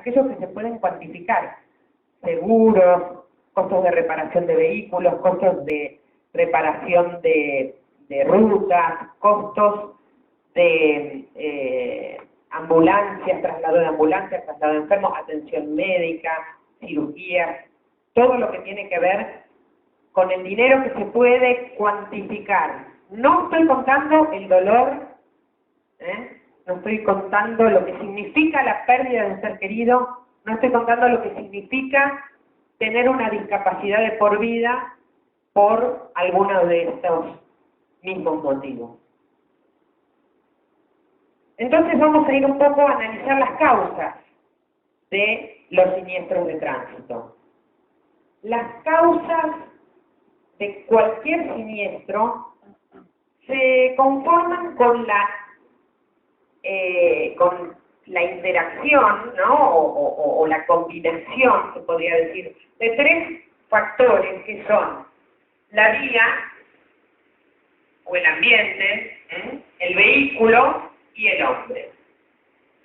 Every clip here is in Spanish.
aquellos que se pueden cuantificar. Seguros, costos de reparación de vehículos, costos de reparación de rutas, costos de ambulancias, traslado de ambulancias, traslado de enfermos, atención médica, cirugías, todo lo que tiene que ver con el dinero que se puede cuantificar. No estoy contando el dolor, no estoy contando lo que significa la pérdida de un ser querido, no estoy contando lo que significa tener una discapacidad de por vida por alguno de estos mismos motivos. Entonces vamos a ir un poco a analizar las causas de los siniestros de tránsito. Las causas de cualquier siniestro se conforman con la interacción, ¿no? o la combinación, se podría decir, de tres factores que son la vía o el ambiente, el vehículo y el hombre.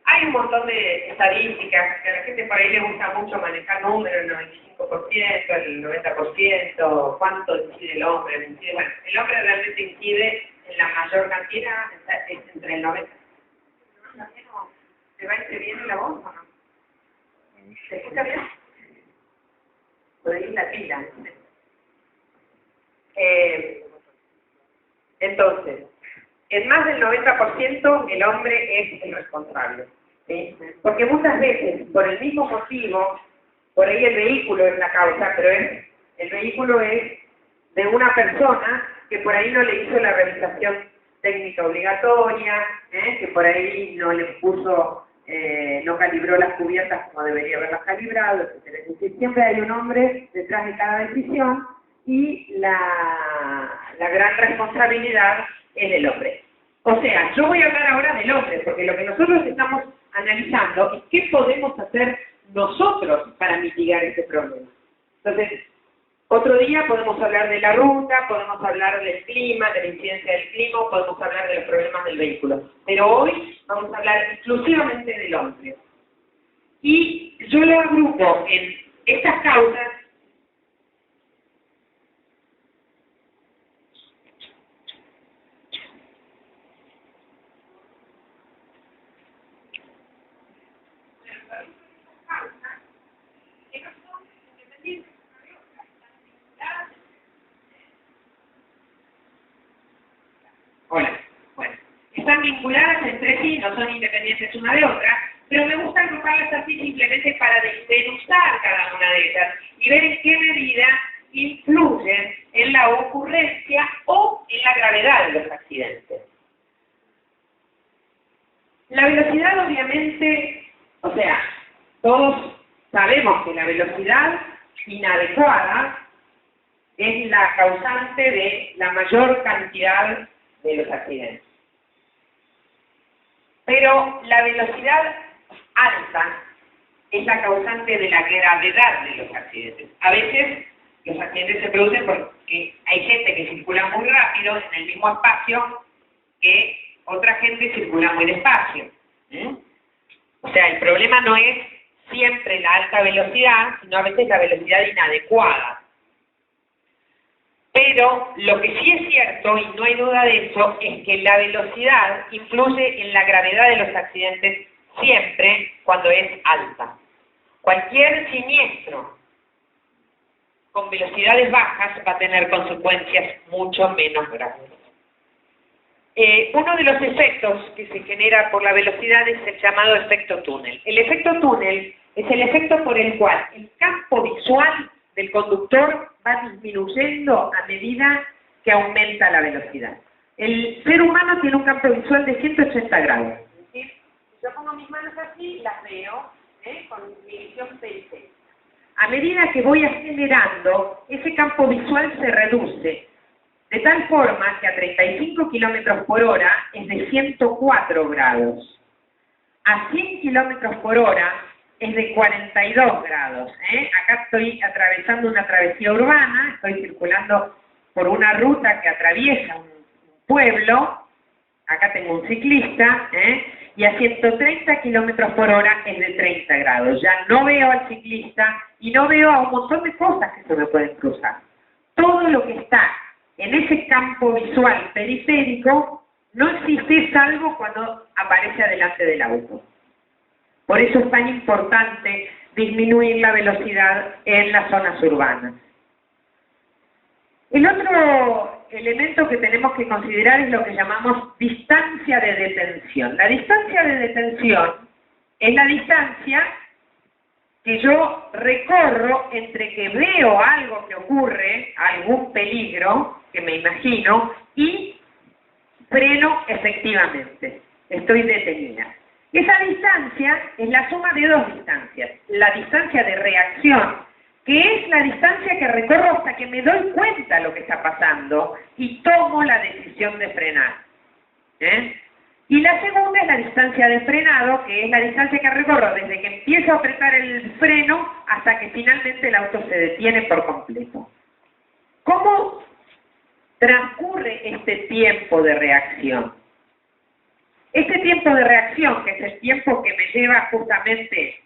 Hay un montón de estadísticas que a la gente por ahí le gusta mucho manejar números, el 95%, el 90%, cuánto incide el hombre. Bueno, el hombre realmente incide en la mayor cantidad, es entre el 90%. ¿Se va a ir bien la voz o no? ¿Se escucha bien? Por ahí la pila. Entonces, en más del 90% el hombre es el responsable. ¿Sí? Porque muchas veces, por el mismo motivo, por ahí el vehículo es la causa, pero el vehículo es de una persona que por ahí no le hizo la revisación técnica obligatoria, que por ahí no le puso, no calibró las cubiertas como debería haberlas calibrado, etc. Es decir, siempre hay un hombre detrás de cada decisión y la gran responsabilidad es del hombre. O sea, yo voy a hablar ahora del hombre, porque lo que nosotros estamos analizando es qué podemos hacer nosotros para mitigar este problema. Entonces, otro día podemos hablar de la ruta, podemos hablar del clima, de la incidencia del clima, podemos hablar de los problemas del vehículo. Pero hoy vamos a hablar exclusivamente del hombre. Y yo lo agrupo en estas causas. Hola. Bueno, están vinculadas entre sí, no son independientes una de otra, pero me gusta agruparlas así simplemente para desmenuzar cada una de ellas y ver en qué medida influyen en la ocurrencia o en la gravedad de los accidentes. La velocidad, obviamente, o sea, todos sabemos que la velocidad inadecuada es la causante de la mayor cantidad de los accidentes. Pero la velocidad alta es la causante de la gravedad de los accidentes. A veces los accidentes se producen porque hay gente que circula muy rápido en el mismo espacio que otra gente circula muy despacio. O sea, el problema no es siempre la alta velocidad, sino a veces la velocidad inadecuada. Pero lo que sí es cierto, y no hay duda de eso, es que la velocidad influye en la gravedad de los accidentes siempre cuando es alta. Cualquier siniestro con velocidades bajas va a tener consecuencias mucho menos graves. Uno de los efectos que se genera por la velocidad es el llamado efecto túnel. El efecto túnel es el efecto por el cual el campo visual del conductor va disminuyendo a medida que aumenta la velocidad. El ser humano tiene un campo visual de 180 grados. Es decir, si yo pongo mis manos así, las veo con mi visión periférica. A medida que voy acelerando, ese campo visual se reduce, de tal forma que a 35 km por hora es de 104 grados. A 100 km por hora es de 42 grados. Acá estoy atravesando una travesía urbana, estoy circulando por una ruta que atraviesa un pueblo, acá tengo un ciclista, y a 130 kilómetros por hora es de 30 grados. Ya no veo al ciclista y no veo a un montón de cosas que se me pueden cruzar. Todo lo que está en ese campo visual periférico no existe salvo cuando aparece adelante del auto. Por eso es tan importante disminuir la velocidad en las zonas urbanas. El otro elemento que tenemos que considerar es lo que llamamos distancia de detención. La distancia de detención es la distancia que yo recorro entre que veo algo que ocurre, algún peligro que me imagino, y freno efectivamente. Estoy detenida. Esa distancia es la suma de dos distancias. La distancia de reacción, que es la distancia que recorro hasta que me doy cuenta de lo que está pasando y tomo la decisión de frenar. Y la segunda es la distancia de frenado, que es la distancia que recorro desde que empiezo a apretar el freno hasta que finalmente el auto se detiene por completo. ¿Cómo transcurre este tiempo de reacción? Este tiempo de reacción, que es el tiempo que me lleva justamente,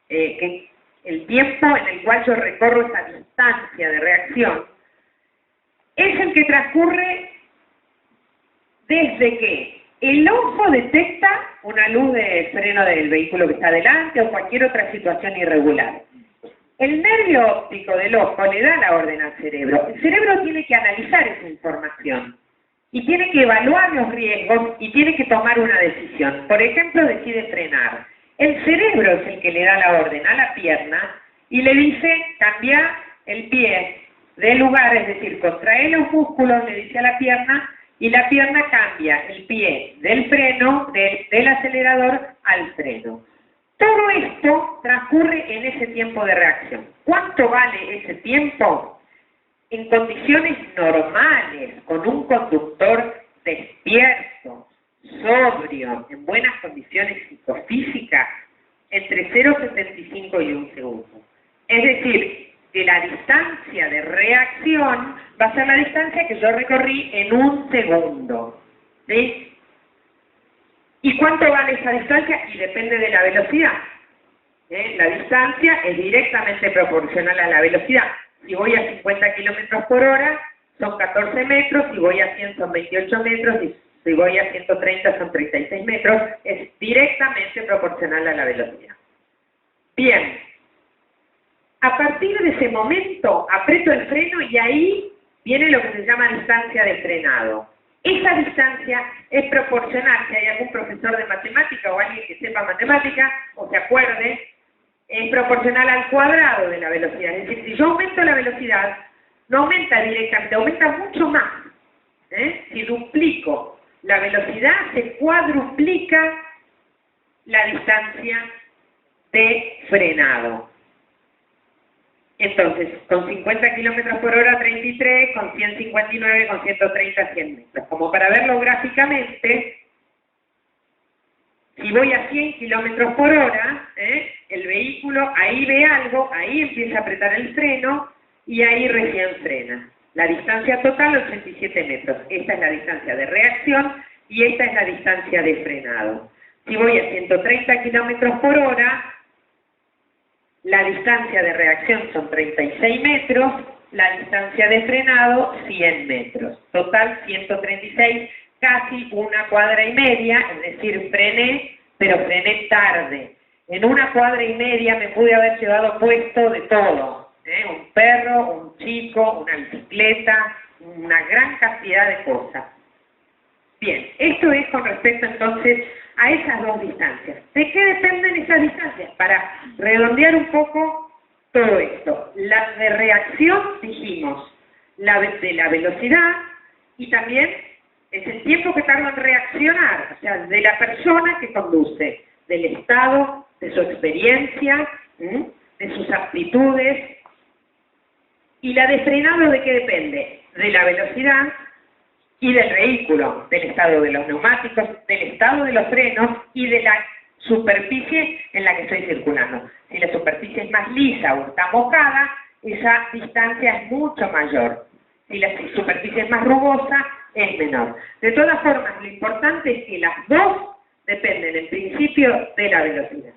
el tiempo en el cual yo recorro esa distancia de reacción, es el que transcurre desde que el ojo detecta una luz de freno del vehículo que está delante o cualquier otra situación irregular. El nervio óptico del ojo le da la orden al cerebro. El cerebro tiene que analizar esa información y tiene que evaluar los riesgos y tiene que tomar una decisión. Por ejemplo, decide frenar. El cerebro es el que le da la orden a la pierna y le dice cambia el pie de lugar, es decir, contrae los músculos, le dice a la pierna, y la pierna cambia el pie del freno, del acelerador al freno. Todo esto transcurre en ese tiempo de reacción. ¿Cuánto vale ese tiempo? En condiciones normales, con un conductor despierto, sobrio, en buenas condiciones psicofísicas, entre 0,75 y 1 segundo. Es decir, que la distancia de reacción va a ser la distancia que yo recorrí en 1 segundo. ¿Sí? ¿Y cuánto vale esa distancia? Y depende de la velocidad. La distancia es directamente proporcional a la velocidad. Si voy a 50 kilómetros por hora, son 14 metros, si voy a 100 son 28 metros, y si voy a 130 son 36 metros, es directamente proporcional a la velocidad. Bien, a partir de ese momento aprieto el freno y ahí viene lo que se llama distancia de frenado. Esa distancia es proporcional, si hay algún profesor de matemática o alguien que sepa matemática o se acuerde, es proporcional al cuadrado de la velocidad. Es decir, si yo aumento la velocidad, no aumenta directamente, aumenta mucho más. Si duplico la velocidad, se cuadruplica la distancia de frenado. Entonces, con 50 kilómetros por hora, 33, con 159, con 130, 100 metros. Como para verlo gráficamente, si voy a 100 kilómetros por hora, el vehículo ahí ve algo, ahí empieza a apretar el freno y ahí recién frena. La distancia total, 87 metros. Esta es la distancia de reacción y esta es la distancia de frenado. Si voy a 130 kilómetros por hora, la distancia de reacción son 36 metros, la distancia de frenado 100 metros. Total 136, casi 1,5 cuadras, es decir, frené, pero frené tarde. En 1,5 cuadras me pude haber llevado puesto de todo. Un perro, un chico, una bicicleta, una gran cantidad de cosas. Bien, esto es con respecto entonces a esas dos distancias. ¿De qué dependen esas distancias? Para redondear un poco todo esto. La de reacción, dijimos, de la velocidad y también es el tiempo que tarda en reaccionar, o sea, de la persona que conduce, del estado, de su experiencia, de sus aptitudes. ¿Y la de frenado de qué depende? De la velocidad y del vehículo, del estado de los neumáticos, del estado de los frenos y de la superficie en la que estoy circulando. Si la superficie es más lisa o está mojada, esa distancia es mucho mayor. Si la superficie es más rugosa, es menor. De todas formas, lo importante es que las dos dependen en principio de la velocidad.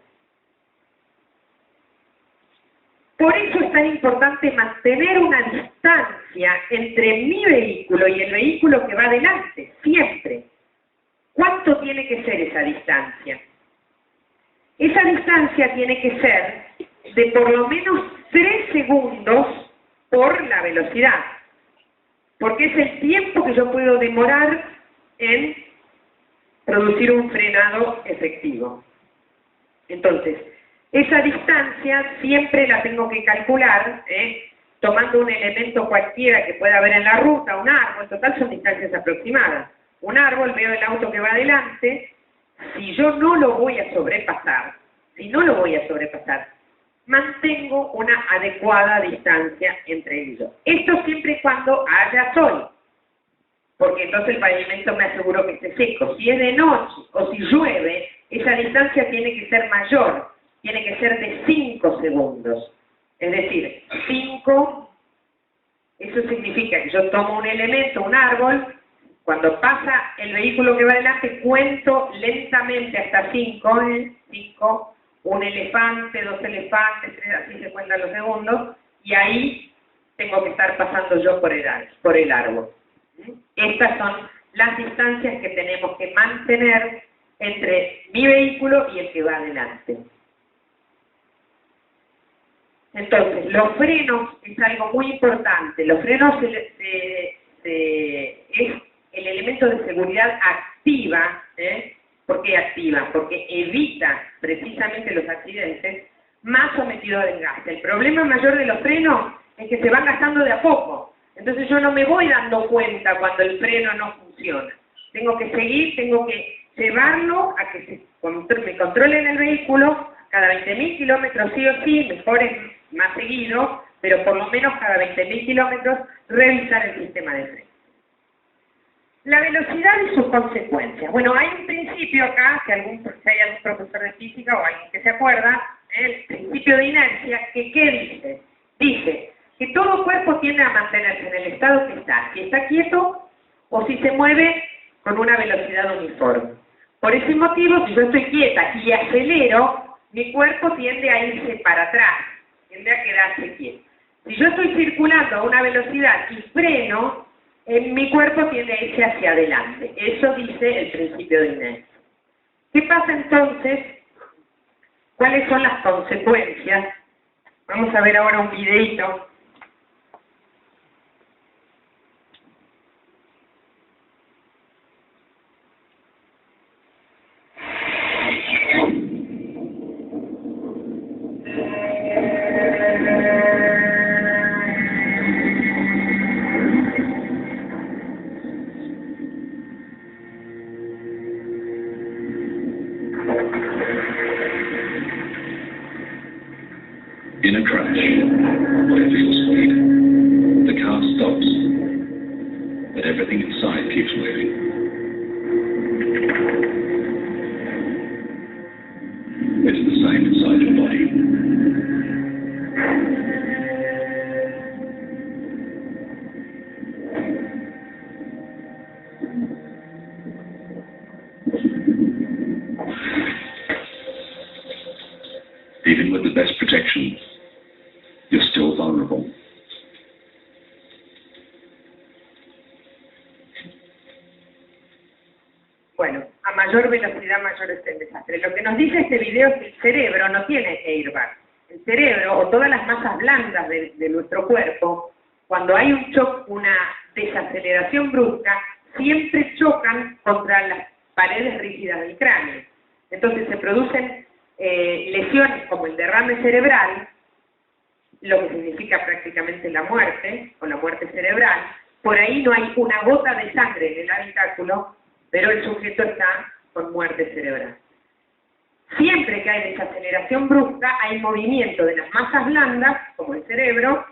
Por eso es tan importante mantener una distancia entre mi vehículo y el vehículo que va adelante, siempre. ¿Cuánto tiene que ser esa distancia? Esa distancia tiene que ser de por lo menos 3 segundos por la velocidad, porque es el tiempo que yo puedo demorar en producir un frenado efectivo. Entonces, esa distancia siempre la tengo que calcular, tomando un elemento cualquiera que pueda haber en la ruta, un árbol, en total son distancias aproximadas. Un árbol, veo el auto que va adelante, si yo no lo voy a sobrepasar, mantengo una adecuada distancia entre ellos. Esto siempre y cuando haya sol, porque entonces el pavimento me aseguro que esté seco. Si es de noche o si llueve, esa distancia tiene que ser mayor, tiene que ser de 5 segundos. Es decir, 5, eso significa que yo tomo un elemento, un árbol, cuando pasa el vehículo que va adelante, cuento lentamente hasta 5, un elefante, 2 elefantes, 3, así se cuentan los segundos, y ahí tengo que estar pasando yo por el árbol. Estas son las distancias que tenemos que mantener entre mi vehículo y el que va adelante. Entonces, los frenos es algo muy importante. Los frenos es el elemento de seguridad activa. ¿Por qué activa? Porque evita precisamente los accidentes más sometidos al desgaste. El problema mayor de los frenos es que se van gastando de a poco. Entonces yo no me voy dando cuenta cuando el freno no funciona. Tengo que seguir, tengo que llevarlo a que me controle en el vehículo cada 20.000 kilómetros sí o sí, mejor es más seguido, pero por lo menos cada 20.000 kilómetros revisar el sistema de freno. La velocidad y sus consecuencias. Bueno, hay un principio acá, si hay algún profesor de física o alguien que se acuerda, el principio de inercia, que ¿qué dice? Dice que todo cuerpo tiende a mantenerse en el estado que está, si está quieto o si se mueve con una velocidad uniforme. Por ese motivo, si yo estoy quieta y acelero, mi cuerpo tiende a irse para atrás, tiende a quedarse quieto. Si yo estoy circulando a una velocidad y freno, mi cuerpo tiende a irse hacia adelante. Eso dice el principio de inercia. ¿Qué pasa entonces? ¿Cuáles son las consecuencias? Vamos a ver ahora un videíto. In a crash, whatever your speed, the car stops, but everything inside keeps moving. It's the same inside your body. Even with the best protection, you're still vulnerable. Bueno, a mayor velocidad, mayor es el desastre. Lo que nos dice este video es que el cerebro no tiene airbag. El cerebro, o todas las masas blandas de nuestro cuerpo, cuando hay un shock, una desaceleración brusca, siempre chocan contra las paredes rígidas del cráneo. Entonces se producen lesiones como el derrame cerebral, lo que significa prácticamente la muerte, o la muerte cerebral. Por ahí no hay una gota de sangre en el habitáculo, pero el sujeto está con muerte cerebral. Siempre que hay desaceleración brusca, hay movimiento de las masas blandas, como el cerebro,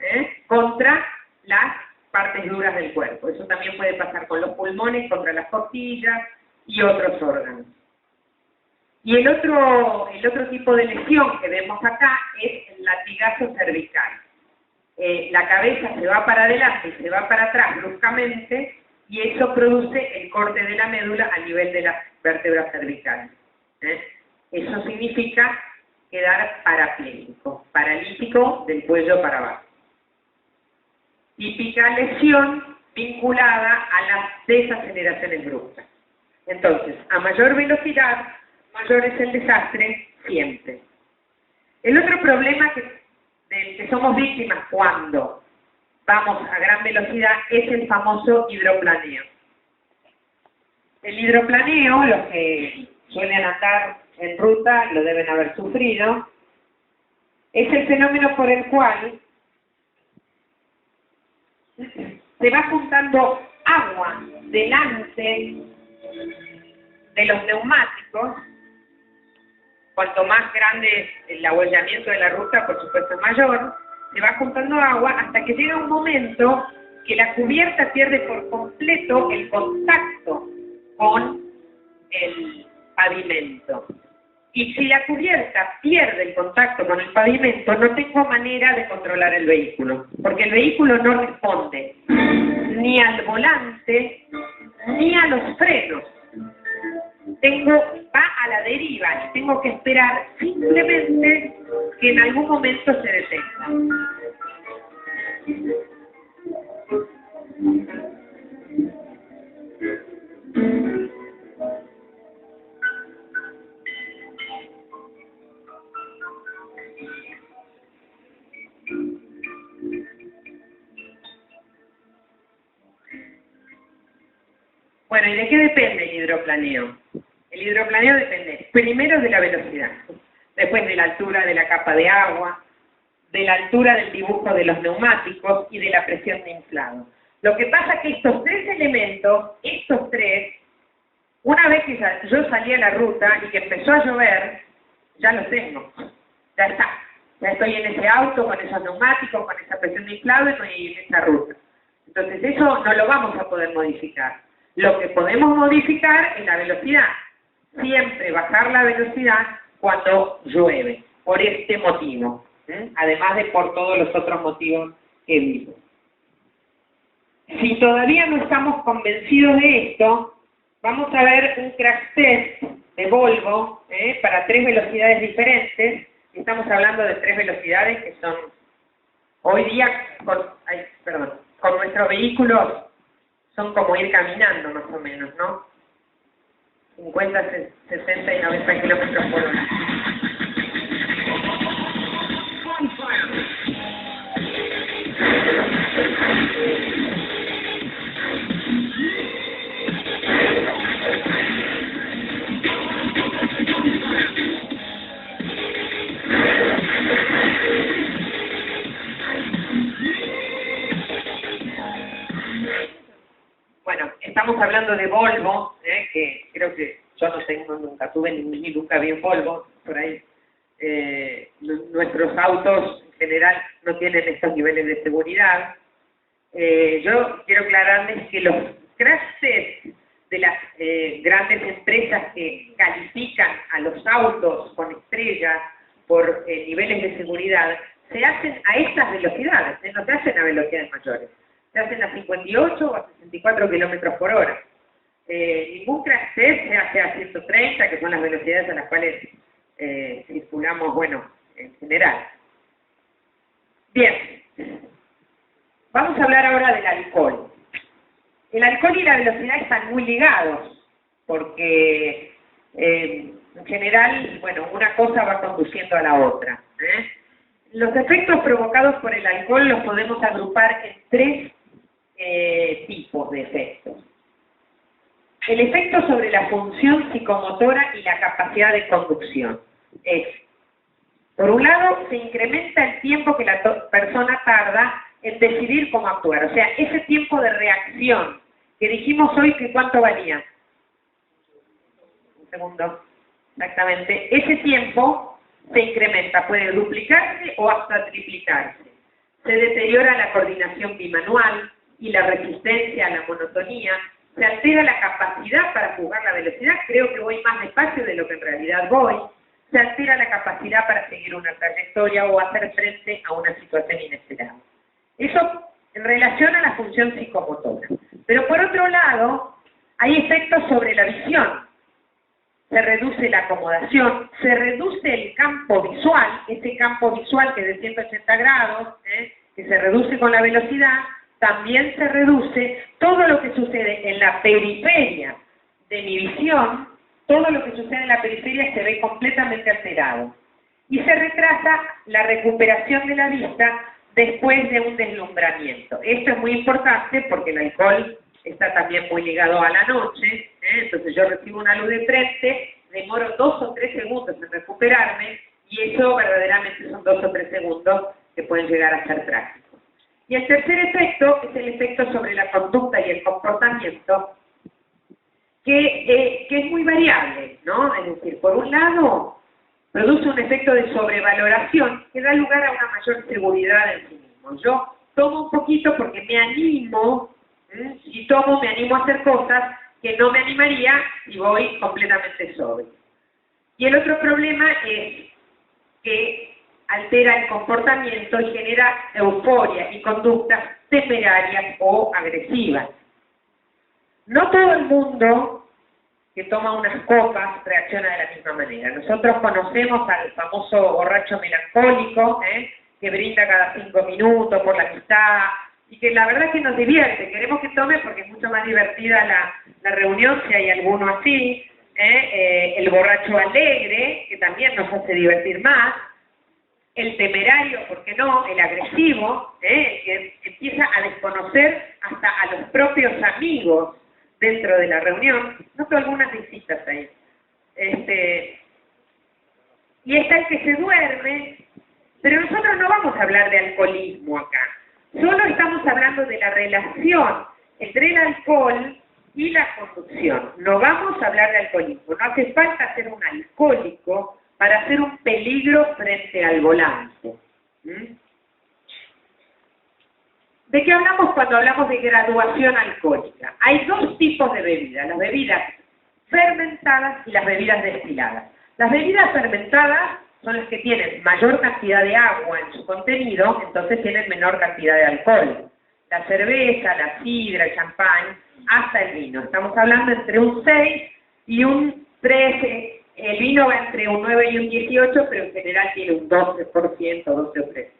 contra las partes duras del cuerpo. Eso también puede pasar con los pulmones, contra las costillas y otros órganos. Y el otro tipo de lesión que vemos acá es el latigazo cervical. La cabeza se va para adelante y se va para atrás bruscamente, y eso produce el corte de la médula a nivel de las vértebras cervicales. Eso significa quedar parapléjico, paralítico del cuello para abajo. Típica lesión vinculada a las desaceleraciones bruscas. Entonces, a mayor velocidad, mayor es el desastre siempre. El otro problema del que somos víctimas cuando vamos a gran velocidad es el famoso hidroplaneo. El hidroplaneo, los que suelen andar en ruta lo deben haber sufrido, es el fenómeno por el cual se va juntando agua delante de los neumáticos. Cuanto más grande es el abollamiento de la ruta, por supuesto mayor, se va juntando agua hasta que llega un momento que la cubierta pierde por completo el contacto con el pavimento. Y si la cubierta pierde el contacto con el pavimento, no tengo manera de controlar el vehículo, porque el vehículo no responde ni al volante ni a los frenos. Va a la deriva y tengo que esperar simplemente que en algún momento se detenga. Bueno, ¿y de qué depende el hidroplaneo? El hidroplaneo depende primero de la velocidad, después de la altura de la capa de agua, de la altura del dibujo de los neumáticos y de la presión de inflado. Lo que pasa es que estos tres elementos, una vez que yo salí a la ruta y que empezó a llover, ya los tengo, ya está. Ya estoy en ese auto, con esos neumáticos, con esa presión de inflado y en esa ruta. Entonces eso no lo vamos a poder modificar. Lo que podemos modificar es la velocidad. Siempre bajar la velocidad cuando llueve, por este motivo, además de por todos los otros motivos que vimos. Si todavía no estamos convencidos de esto, vamos a ver un crash test de Volvo para 3 velocidades diferentes. Estamos hablando de 3 velocidades que son hoy día con nuestros vehículos son como ir caminando más o menos, ¿no? 50, 60 y 90 kilómetros por hora. Bueno, estamos hablando de Volvo, que creo que yo nunca tuve ni nunca vi un Volvo, por ahí. Nuestros autos en general no tienen estos niveles de seguridad. Yo quiero aclararles que los crash tests de las grandes empresas que califican a los autos con estrellas por niveles de seguridad se hacen a estas velocidades, no se hacen a velocidades mayores. Se hacen a 58 o a 64 kilómetros por hora. Ningún crash test se hace a 130, que son las velocidades a las cuales circulamos, bueno, en general. Bien, vamos a hablar ahora del alcohol. El alcohol y la velocidad están muy ligados, porque en general, bueno, una cosa va conduciendo a la otra. Los efectos provocados por el alcohol los podemos agrupar en 3 tipos de efectos. El efecto sobre la función psicomotora y la capacidad de conducción es, por un lado, se incrementa el tiempo que la persona tarda en decidir cómo actuar. O sea, ese tiempo de reacción que dijimos hoy que cuánto valía. Un segundo. Exactamente. Ese tiempo se incrementa, puede duplicarse o hasta triplicarse. Se deteriora la coordinación bimanual y la resistencia a la monotonía. Se altera la capacidad para jugar la velocidad. Creo que voy más despacio de lo que en realidad voy. Se altera la capacidad para seguir una trayectoria o hacer frente a una situación inesperada. Eso en relación a la función psicomotora. Pero por otro lado, hay efectos sobre la visión. se reduce la acomodación, se reduce el campo visual, ese campo visual que es de 180 grados, que se reduce con la velocidad, también se reduce todo lo que sucede en la periferia de mi visión, todo lo que sucede en la periferia se ve completamente alterado. Y se retrasa la recuperación de la vista después de un deslumbramiento. Esto es muy importante porque el alcohol está también muy ligado a la noche, entonces yo recibo una luz de frente, demoro 2 o 3 segundos en recuperarme, y eso verdaderamente son 2 o 3 segundos que pueden llegar a ser trágicos. Y el tercer efecto es el efecto sobre la conducta y el comportamiento, que es muy variable, ¿no? Es decir, por un lado, produce un efecto de sobrevaloración que da lugar a una mayor seguridad en sí mismo. Yo tomo un poquito porque me animo, si tomo me animo a hacer cosas que no me animaría si voy completamente sobrio. Y el otro problema es que altera el comportamiento y genera euforia y conductas temerarias o agresivas. No todo el mundo que toma unas copas reacciona de la misma manera. Nosotros conocemos al famoso borracho melancólico, que brinda cada 5 minutos por la amistad, y que la verdad es que nos divierte. Queremos que tome porque es mucho más divertida la reunión si hay alguno así. El borracho alegre, que también nos hace divertir más. El temerario, ¿por qué no? El agresivo, que empieza a desconocer hasta a los propios amigos dentro de la reunión. Noto algunas visitas ahí. Y está el que se duerme, pero nosotros no vamos a hablar de alcoholismo acá. Solo estamos hablando de la relación entre el alcohol y la conducción. No vamos a hablar de alcoholismo. No hace falta ser un alcohólico para ser un peligro frente al volante. ¿De qué hablamos cuando hablamos de graduación alcohólica? Hay 2 tipos de bebidas, las bebidas fermentadas y las bebidas destiladas. Las bebidas fermentadas son las que tienen mayor cantidad de agua en su contenido, entonces tienen menor cantidad de alcohol. La cerveza, la sidra, el champán, hasta el vino. Estamos hablando entre un 6 y un 13. El vino va entre un 9 y un 18, pero en general tiene un 12%, 12 o 13.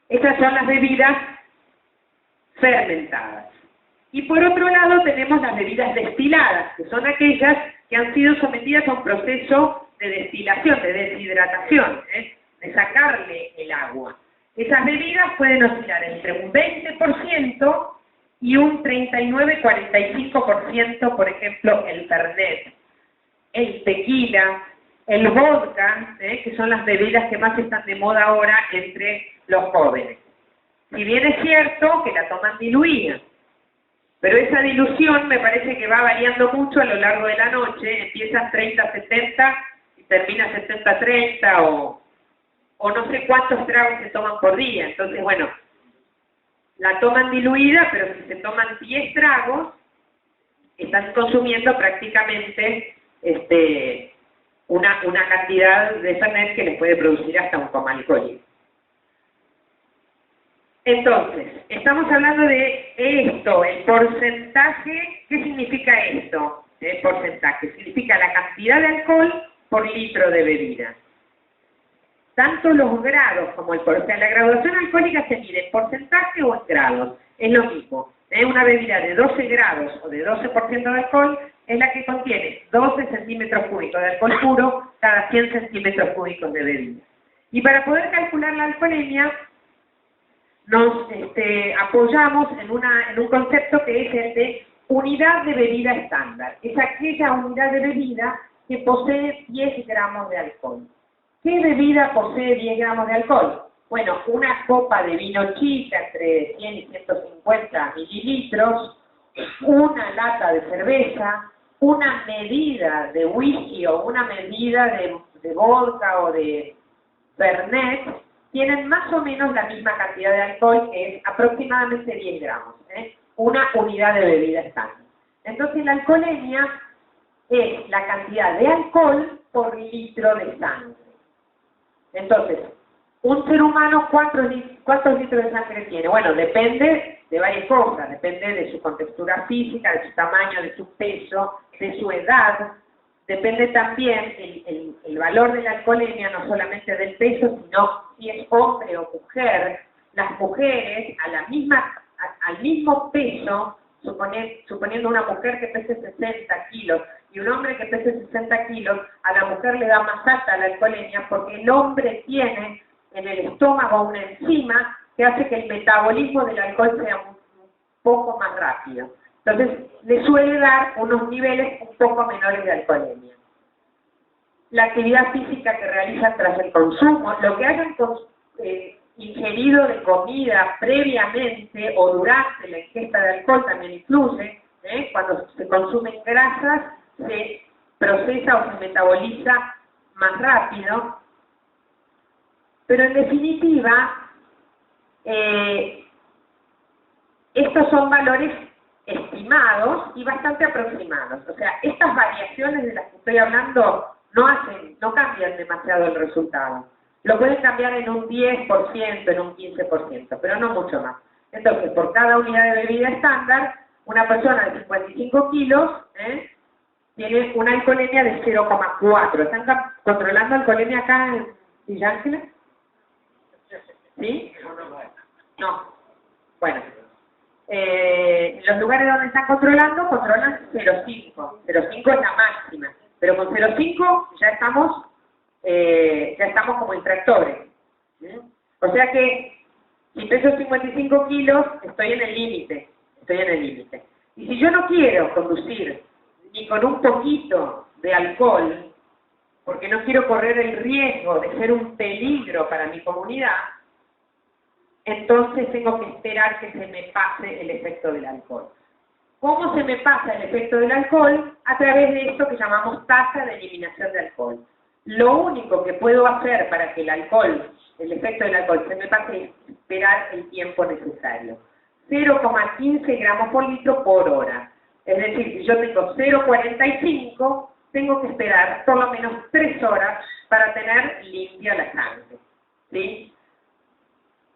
Esas son las bebidas fermentadas. Y por otro lado tenemos las bebidas destiladas, que son aquellas que han sido sometidas a un proceso de destilación, de deshidratación, de sacarle el agua. Esas bebidas pueden oscilar entre un 20% y un 39-45%, por ejemplo, el Fernet, el tequila, el vodka, que son las bebidas que más están de moda ahora entre los jóvenes. Si bien es cierto que la toman diluida, pero esa dilución me parece que va variando mucho a lo largo de la noche, empieza 30-70 y termina 70-30 o no sé cuántos tragos se toman por día. Entonces, bueno, la toman diluida, pero si se toman 10 tragos, están consumiendo prácticamente una cantidad de Fernet que les puede producir hasta un coma alcohólico. Entonces, estamos hablando de esto, el porcentaje. ¿Qué significa esto? El porcentaje significa la cantidad de alcohol por litro de bebida. Tanto los grados como el porcentaje. La graduación alcohólica se mide en porcentaje o en grados. Es lo mismo. Una bebida de 12 grados o de 12% de alcohol es la que contiene 12 centímetros cúbicos de alcohol puro cada 100 centímetros cúbicos de bebida. Y para poder calcular la alcoholemia, nos apoyamos en un concepto que es el de unidad de bebida estándar. Es aquella unidad de bebida que posee 10 gramos de alcohol. ¿Qué bebida posee 10 gramos de alcohol? Bueno, una copa de vino chica entre 100 y 150 mililitros, una lata de cerveza, una medida de whisky o una medida de vodka o de Fernet, tienen más o menos la misma cantidad de alcohol, que es aproximadamente 10 gramos, una unidad de bebida estándar. Entonces la alcoholemia es la cantidad de alcohol por litro de sangre. Entonces, un ser humano, ¿cuántos litros de sangre tiene? Bueno, depende de varias cosas, depende de su contextura física, de su tamaño, de su peso, de su edad, depende también el valor de la alcoholemia, no solamente del peso, sino si es hombre o mujer. Las mujeres al mismo peso, suponiendo una mujer que pese 60 kilos y un hombre que pese 60 kilos, a la mujer le da más alta la alcoholemia porque el hombre tiene en el estómago una enzima que hace que el metabolismo del alcohol sea un poco más rápido. Entonces, le suele dar unos niveles un poco menores de alcoholemia. La actividad física que realizan tras el consumo, lo que hayan ingerido de comida previamente o durante la ingesta de alcohol también influye. Cuando se consumen grasas, se procesa o se metaboliza más rápido. Pero en definitiva, estos son valores estimados y bastante aproximados. O sea, estas variaciones de las que estoy hablando no cambian demasiado el resultado. Lo pueden cambiar en un 10%, en un 15%, pero no mucho más. Entonces, por cada unidad de bebida estándar, una persona de 55 kilos tiene una alcoholemia de 0,4. ¿Están controlando alcoholemia acá en Villa Ángeles? ¿Sí? No. Bueno. Los lugares donde están controlando, controlan 0,5. 0,5 es la máxima. Pero con 0,5 ya estamos como infractores. O sea que si peso 55 kilos, estoy en el límite. Y si yo no quiero conducir ni con un poquito de alcohol, porque no quiero correr el riesgo de ser un peligro para mi comunidad, entonces tengo que esperar que se me pase el efecto del alcohol. ¿Cómo se me pasa el efecto del alcohol? A través de esto que llamamos tasa de eliminación de alcohol. Lo único que puedo hacer para que el efecto del alcohol se me pase es esperar el tiempo necesario. 0,15 gramos por litro por hora. Es decir, si yo tengo 0,45, tengo que esperar por lo menos 3 horas para tener limpia la sangre. ¿Sí?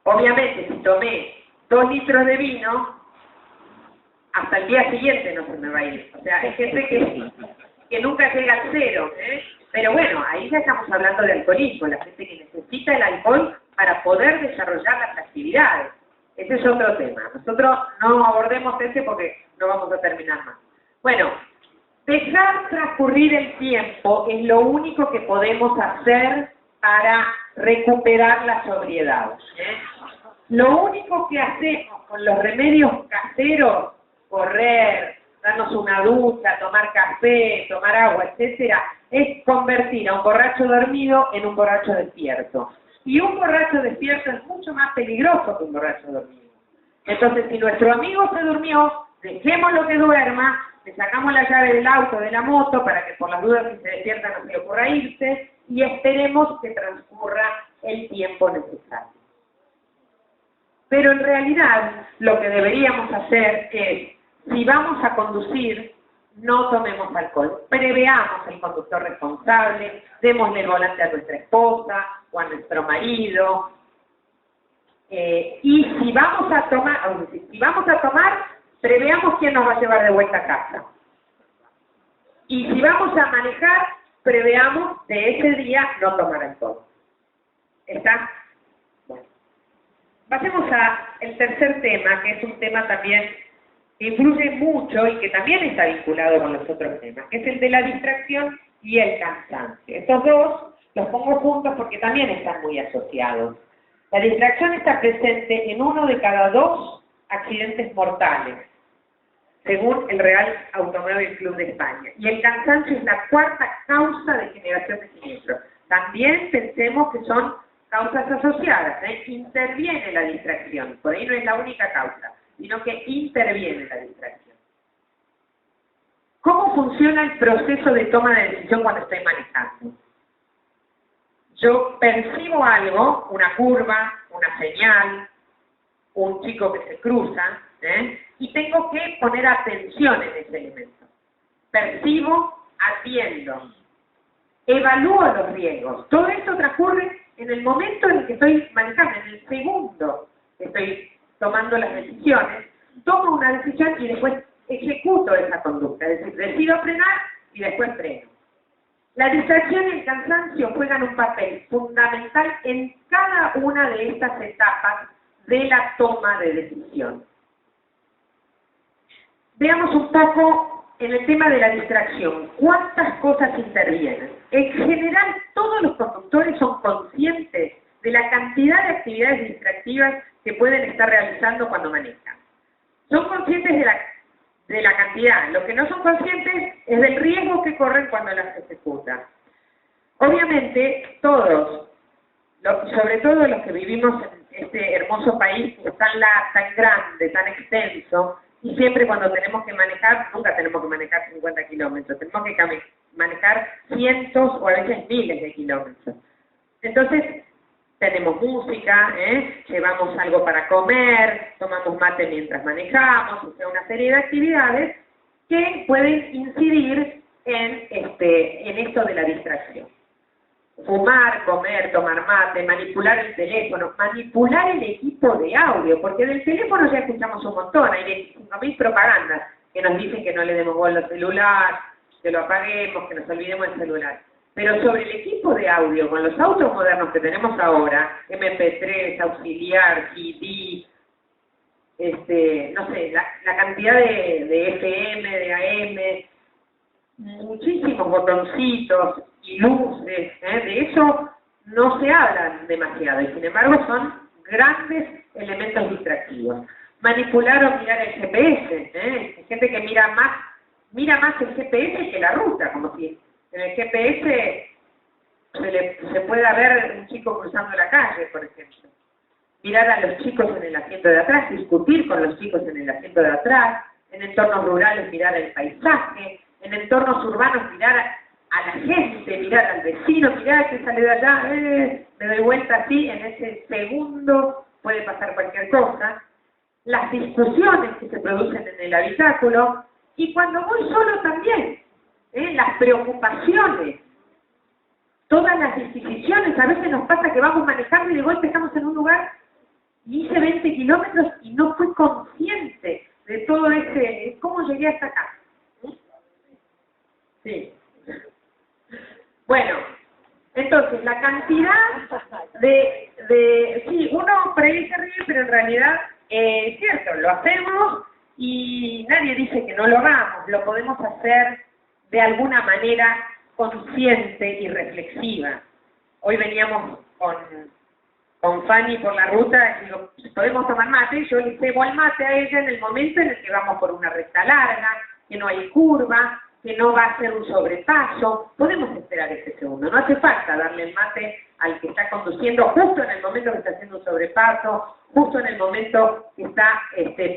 Obviamente, si tomé 2 litros de vino, hasta el día siguiente no se me va a ir. O sea, hay gente que nunca llega al 0, Pero bueno, ahí ya estamos hablando de alcoholismo, la gente que necesita el alcohol para poder desarrollar las actividades. Ese es otro tema. Nosotros no abordemos ese porque no vamos a terminar más. Bueno, dejar transcurrir el tiempo es lo único que podemos hacer para recuperar la sobriedad. Lo único que hacemos con los remedios caseros, correr, darnos una ducha, tomar café, tomar agua, etcétera, es convertir a un borracho dormido en un borracho despierto. Y un borracho despierto es mucho más peligroso que un borracho dormido. Entonces, si nuestro amigo se durmió, dejémoslo que duerma, le sacamos la llave del auto, de la moto, para que por las dudas si se despierta no se le ocurra irse, y esperemos que transcurra el tiempo necesario. Pero en realidad, lo que deberíamos hacer es, si vamos a conducir, no tomemos alcohol. Preveamos el conductor responsable, démosle el volante a nuestra esposa o a nuestro marido. Y si vamos a tomar, preveamos quién nos va a llevar de vuelta a casa. Y si vamos a manejar, preveamos de ese día no tomar alcohol. ¿Está? Bueno. Pasemos al tercer tema, que es un tema también que influye mucho y que también está vinculado con los otros temas, que es el de la distracción y el cansancio. Estos dos los pongo juntos porque también están muy asociados. La distracción está presente en 1 de cada 2 accidentes mortales, según el Real Automóvil Club de España. Y el cansancio es la 4ª causa de generación de siniestros. También pensemos que son causas asociadas, interviene la distracción, por ahí no es la única causa, sino que interviene la distracción. ¿Cómo funciona el proceso de toma de decisión cuando estoy manejando? Yo percibo algo, una curva, una señal, un chico que se cruza, y tengo que poner atención en ese elemento. Percibo, atiendo, evalúo los riesgos. Todo esto transcurre en el momento en el que estoy manejando, en el segundo que estoy tomando las decisiones, tomo una decisión y después ejecuto esa conducta. Es decir, decido frenar y después freno. La distracción y el cansancio juegan un papel fundamental en cada una de estas etapas de la toma de decisión. Veamos un poco en el tema de la distracción. ¿Cuántas cosas intervienen? En general, todos los conductores son conscientes de la cantidad de actividades distractivas que pueden estar realizando cuando manejan. Son conscientes de la cantidad. Lo que no son conscientes es del riesgo que corren cuando las ejecutan. Obviamente, todos, sobre todo los que vivimos en este hermoso país que es tan grande, tan extenso, y siempre cuando tenemos que manejar, nunca tenemos que manejar 50 kilómetros, tenemos que manejar cientos o a veces miles de kilómetros. Entonces, tenemos música, llevamos algo para comer, tomamos mate mientras manejamos, o sea, una serie de actividades que pueden incidir en esto de la distracción. Fumar, comer, tomar mate, manipular el teléfono, manipular el equipo de audio, porque del teléfono ya escuchamos un montón, hay 25.000 propagandas que nos dicen que no le demos bola al celular, que lo apaguemos, que nos olvidemos del celular. Pero sobre el equipo de audio, con los autos modernos que tenemos ahora, MP3, auxiliar, CD, no sé, la cantidad de FM, de AM, muchísimos botoncitos y luces, de eso no se habla demasiado, y sin embargo son grandes elementos distractivos. Manipular o mirar el GPS, hay gente que mira más el GPS que la ruta, como si en el GPS se pueda ver un chico cruzando la calle, por ejemplo. Mirar a los chicos en el asiento de atrás, discutir con los chicos en el asiento de atrás, en entornos rurales mirar el paisaje, en entornos urbanos mirar a la gente, mirar al vecino, mirar que sale de allá, me doy vuelta así, en ese segundo puede pasar cualquier cosa. Las discusiones que se producen en el habitáculo, y cuando voy solo también, las preocupaciones, todas las disquisiciones. A veces nos pasa que vamos manejando y de golpe estamos en un lugar y hice 20 kilómetros y no fui consciente de todo cómo llegué hasta acá. Sí. Bueno, entonces la cantidad sí, uno por ahí se ríe, pero en realidad es cierto, lo hacemos y nadie dice que no lo hagamos, lo podemos hacer de alguna manera consciente y reflexiva. Hoy veníamos con Fanny por la ruta y digo, podemos tomar mate, yo le cebo al mate a ella en el momento en el que vamos por una recta larga, que no hay curva, que no va a ser un sobrepaso, podemos esperar ese segundo, no hace falta darle el mate al que está conduciendo justo en el momento que está haciendo un sobrepaso, justo en el momento que está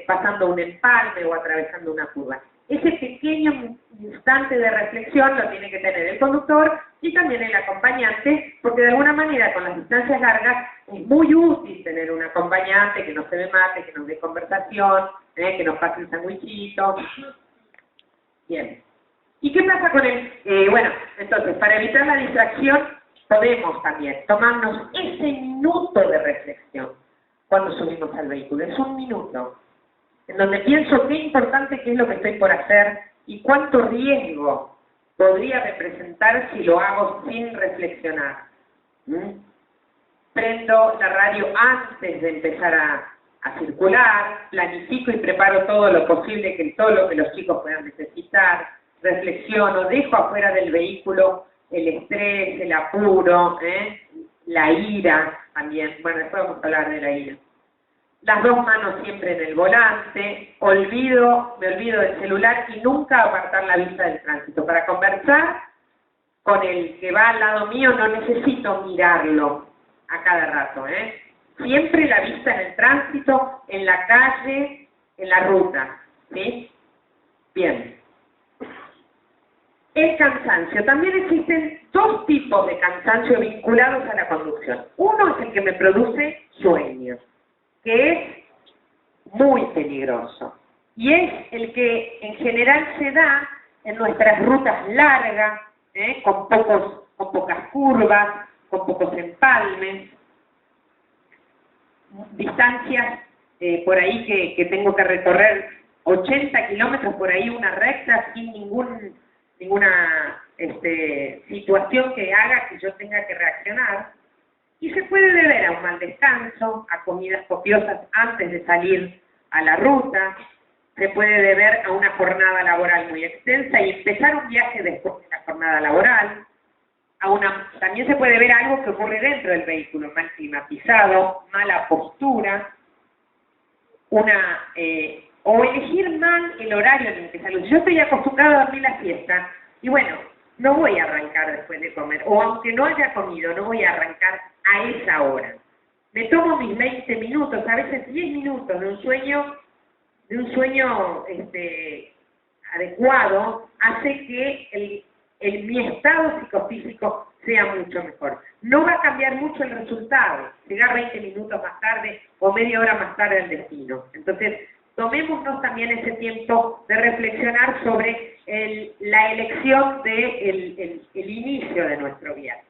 pasando un empalme o atravesando una curva. Ese pequeño instante de reflexión lo tiene que tener el conductor y también el acompañante, porque de alguna manera con las distancias largas es muy útil tener un acompañante que nos se dé mate, que nos dé conversación, que nos pase el sandwichito. Bien. ¿Y qué pasa con bueno, entonces, para evitar la distracción, podemos también tomarnos ese minuto de reflexión cuando subimos al vehículo. Es un minuto en donde pienso qué importante que es lo que estoy por hacer y cuánto riesgo podría representar si lo hago sin reflexionar. Prendo la radio antes de empezar a circular, planifico y preparo todo lo posible, todo lo que los chicos puedan necesitar, reflexiono, dejo afuera del vehículo el estrés, el apuro, la ira también. Bueno, después vamos a hablar de la ira. Las dos manos siempre en el volante, me olvido del celular y nunca apartar la vista del tránsito. Para conversar con el que va al lado mío no necesito mirarlo a cada rato, Siempre la vista en el tránsito, en la calle, en la ruta, ¿sí? Bien. El cansancio. También existen dos tipos de cansancio vinculados a la conducción. Uno es el que me produce sueño, que es muy peligroso. Y es el que en general se da en nuestras rutas largas, con pocas curvas, con pocos empalmes, distancias por ahí que tengo que recorrer 80 kilómetros por ahí una recta sin ninguna situación que haga que yo tenga que reaccionar. Y se puede deber a un mal descanso, a comidas copiosas antes de salir a la ruta, se puede deber a una jornada laboral muy extensa y empezar un viaje después de la jornada laboral. También se puede ver algo que ocurre dentro del vehículo, mal climatizado, mala postura, o elegir mal el horario en el que salgo. Yo estoy acostumbrado a dormir la siesta y bueno, no voy a arrancar después de comer, o aunque no haya comido, no voy a arrancar a esa hora. Me tomo mis 20 minutos, a veces 10 minutos de un sueño adecuado, hace que mi estado psicofísico sea mucho mejor. No va a cambiar mucho el resultado, llegar 20 minutos más tarde o media hora más tarde al destino. Entonces, tomémonos también ese tiempo de reflexionar sobre la elección del inicio de nuestro viaje.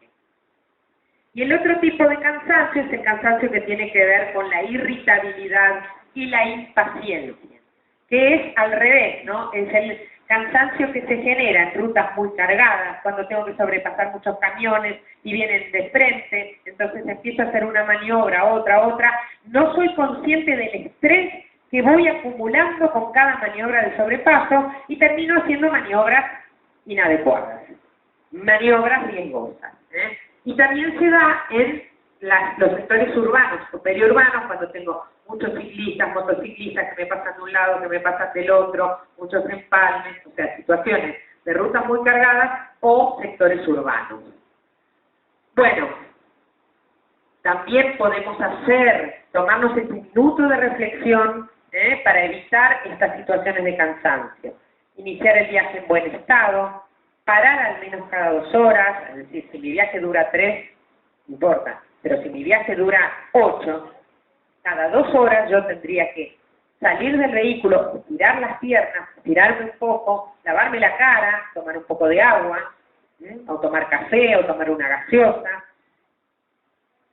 Y el otro tipo de cansancio es el cansancio que tiene que ver con la irritabilidad y la impaciencia, que es al revés, ¿no? Es el cansancio que se genera en rutas muy cargadas, cuando tengo que sobrepasar muchos camiones y vienen de frente, entonces empiezo a hacer una maniobra, otra, no soy consciente del estrés que voy acumulando con cada maniobra de sobrepaso y termino haciendo maniobras inadecuadas, maniobras riesgosas, ¿eh? Y también se da en los sectores urbanos o periurbanos, cuando tengo muchos ciclistas, motociclistas que me pasan de un lado, que me pasan del otro, muchos empalmes, o sea, situaciones de rutas muy cargadas o sectores urbanos. Bueno, también podemos tomarnos este minuto de reflexión para evitar estas situaciones de cansancio. Iniciar el viaje en buen estado, parar al menos cada 2 horas, es decir, si mi viaje dura 3, no importa, pero si mi viaje dura 8, cada 2 horas yo tendría que salir del vehículo, estirar las piernas, estirarme un poco, lavarme la cara, tomar un poco de agua, o tomar café, o tomar una gaseosa,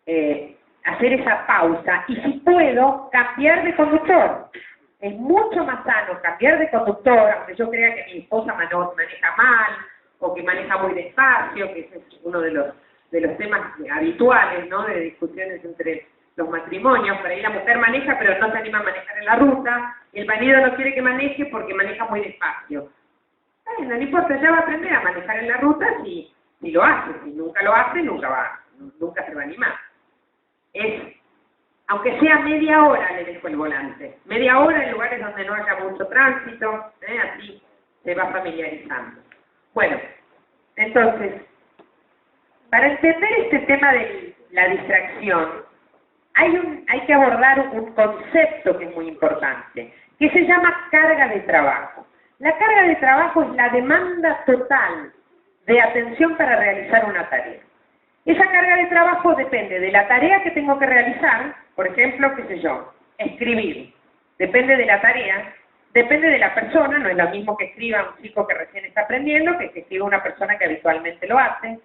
hacer esa pausa y si puedo, cambiar de conductor. Es mucho más sano cambiar de conductor, aunque yo crea que mi esposa maneja mal, o que maneja muy despacio, que ese es uno de los temas habituales, ¿no?, de discusiones entre los matrimonios. Por ahí la mujer maneja, pero no se anima a manejar en la ruta, y el marido no quiere que maneje porque maneja muy despacio. No importa, ya va a aprender a manejar en la ruta si lo hace. Si nunca lo hace, nunca se va a animar. Aunque sea media hora le dejo el volante. Media hora en lugares donde no haya mucho tránsito, así se va familiarizando. Bueno, entonces, para entender este tema de la distracción, hay que abordar un concepto que es muy importante, que se llama carga de trabajo. La carga de trabajo es la demanda total de atención para realizar una tarea. Esa carga de trabajo depende de la tarea que tengo que realizar, por ejemplo, qué sé yo, escribir. Depende de la tarea, depende de la persona, no es lo mismo que escriba un chico que recién está aprendiendo que escriba una persona que habitualmente lo hace.